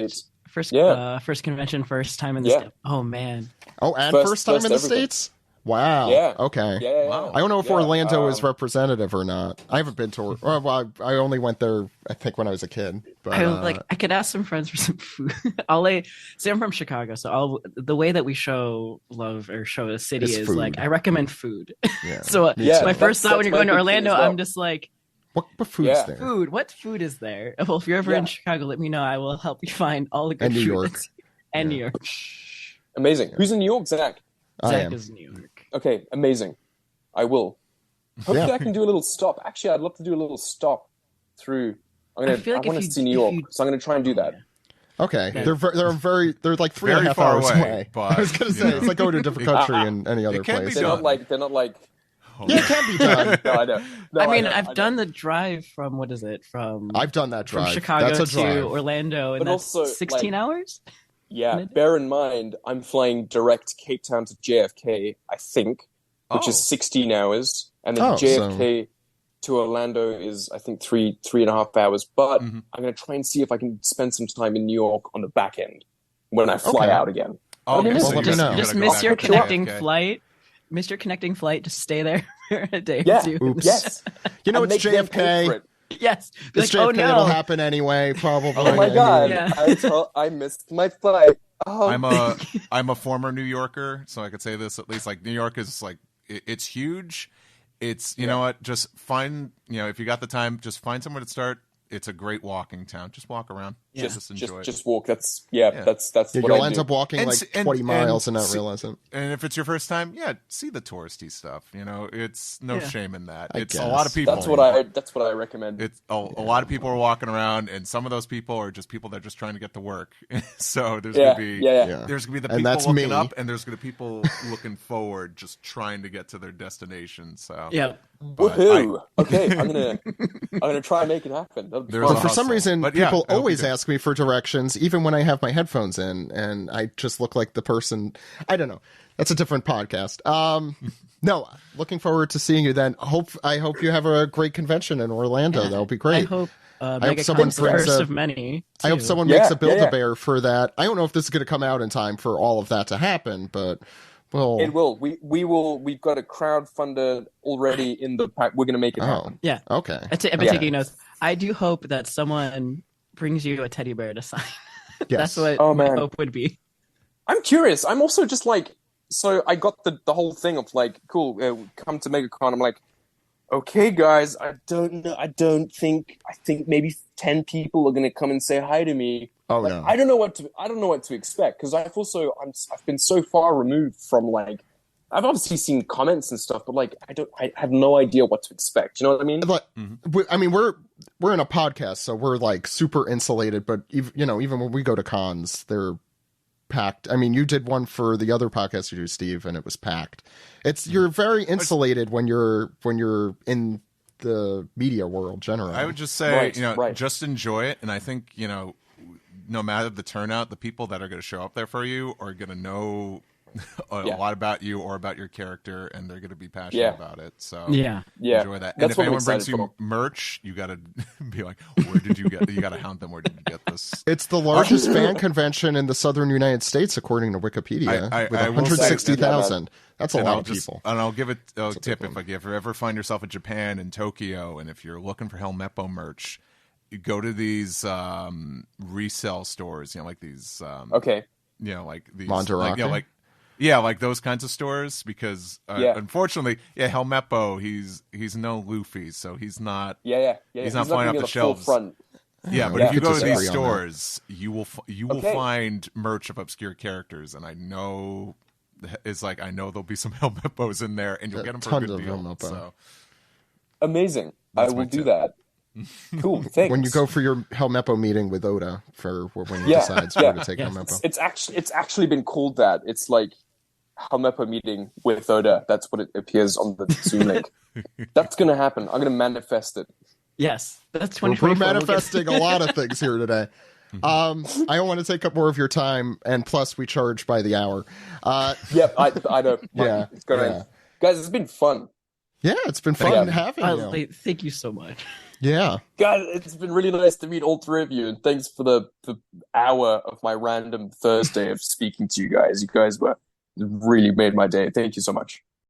convention, first time in the States. Oh man. Oh, and first time in the States. Wow. Yeah. Okay. Yeah. Wow. I don't know if Orlando is representative or not. I haven't been to. Well, I only went there. I think when I was a kid. But I could ask some friends for some food. Say I'm from Chicago, so the way that we show love or show a city is food. like I recommend food. Yeah. So my first thought when you're going to Orlando, I'm just like, what food's there? Food. What food is there? Well, if you're ever in Chicago, let me know. I will help you find all the good and New food. York. And New York. Amazing. Who's in New York? Zach. Zach is in New York. Okay, amazing. I will. Hopefully I can do a little stop. Actually, I'd love to do a little stop through. I want to see New York, so I'm going to try and do that. Okay, they're like 3.5 hours away. But... I was going to say it's like going to a different country in any other place. They're not like. Yeah, it can be done. No, I know. No, I mean, I've done the drive from I've done that drive from Chicago to Orlando, and that's also 16 hours. Yeah, bear in mind, I'm flying direct Cape Town to JFK, I think, which is 16 hours, and then JFK to Orlando is, I think, 3.5 hours. But I'm going to try and see if I can spend some time in New York on the back end when I fly out again. Just miss your connecting flight. Miss your connecting flight. Just stay there for a day or two. Oops. Yes. You know, it's JFK. Yes. It's JFK. It'll happen anyway, probably. Oh my God. I missed my flight. Oh. I'm a former New Yorker, so I could say this at least. Like, New York is like, it's huge. It's, you know what, just find, if you got the time, just find somewhere to start. It's a great walking town. Just walk around. Yeah. Just enjoy it. Just walk. That's what you'll I end do. up walking 20 miles and not realize it. And if it's your first time, see the touristy stuff. It's no shame in that. It's guess. a lot of people. That's what I recommend. It's a lot of people are walking around, and some of those people are just people that are just trying to get to work. So there's gonna be there's gonna be the people looking up, and there's gonna be people looking forward, just trying to get to their destination. So woohoo! Okay, I'm gonna try and make it happen. But for some reason, people always ask me for directions, even when I have my headphones in, and I just look like the person. I don't know. That's a different podcast. No, looking forward to seeing you then. I hope you have a great convention in Orlando. That'll be great. I hope someone brings of many. I hope someone makes a Build-A-Bear for that. I don't know if this is going to come out in time for all of that to happen, but. Well, it will. We will. We've got a crowdfunder already in the pack. We're going to make it happen. Yeah. Okay. I've been taking notes. I do hope that someone brings you a teddy bear to sign. Yes. That's what my hope would be. I'm curious. I'm also just like, so I got the whole thing of like, cool, come to MegaCon. I'm like, okay, guys, I don't know. I think maybe 10 people are going to come and say hi to me. Oh no! I don't know what to expect because I've been so far removed from like I've obviously seen comments and stuff, but like I have no idea what to expect. You know what I mean? But I mean we're in a podcast, so we're like super insulated. But even when we go to cons, they're packed. I mean, you did one for the other podcast you do, Steve, and it was packed. You're very insulated when you're in the media world generally. I would just say just enjoy it, and I think no matter the turnout, the people that are going to show up there for you are going to know a lot about you or about your character, and they're going to be passionate about it. So enjoy that. And if anyone brings you merch, you got to be like, where did you get? You got to hound them. Where did you get this? It's the largest fan convention in the southern United States, according to Wikipedia, with 160,000. That's a lot of people. And I'll give it a tip if you ever find yourself in Japan, in Tokyo, and if you're looking for Helmeppo merch, you go to these resale stores, like these like these Mandarake? like those kinds of stores, because unfortunately, Helmeppo, he's no Luffy, so he's not he's not flying off the shelves. Yeah, but if you go to these stores, you will find merch of obscure characters, and I know there'll be some Helmeppos in there, and you'll get them for a good deal. Amazing. I will do that. Cool. Thanks. When you go for your Helmeppo meeting with Oda for when he decides where to take Helmeppo. It's actually been called that. It's like Helmeppo meeting with Oda. That's what it appears on the Zoom link. That's going to happen. I'm going to manifest it. Yes, that's 2024. We're manifesting a lot of things here today. I don't want to take up more of your time, and plus we charge by the hour. Yep, I know. Yeah, guys, it's been fun. Yeah, it's been fun having you. Thank you so much. Yeah, guys, it's been really nice to meet all three of you, and thanks for the hour of my random Thursday of speaking to you guys. You guys really made my day. Thank you so much.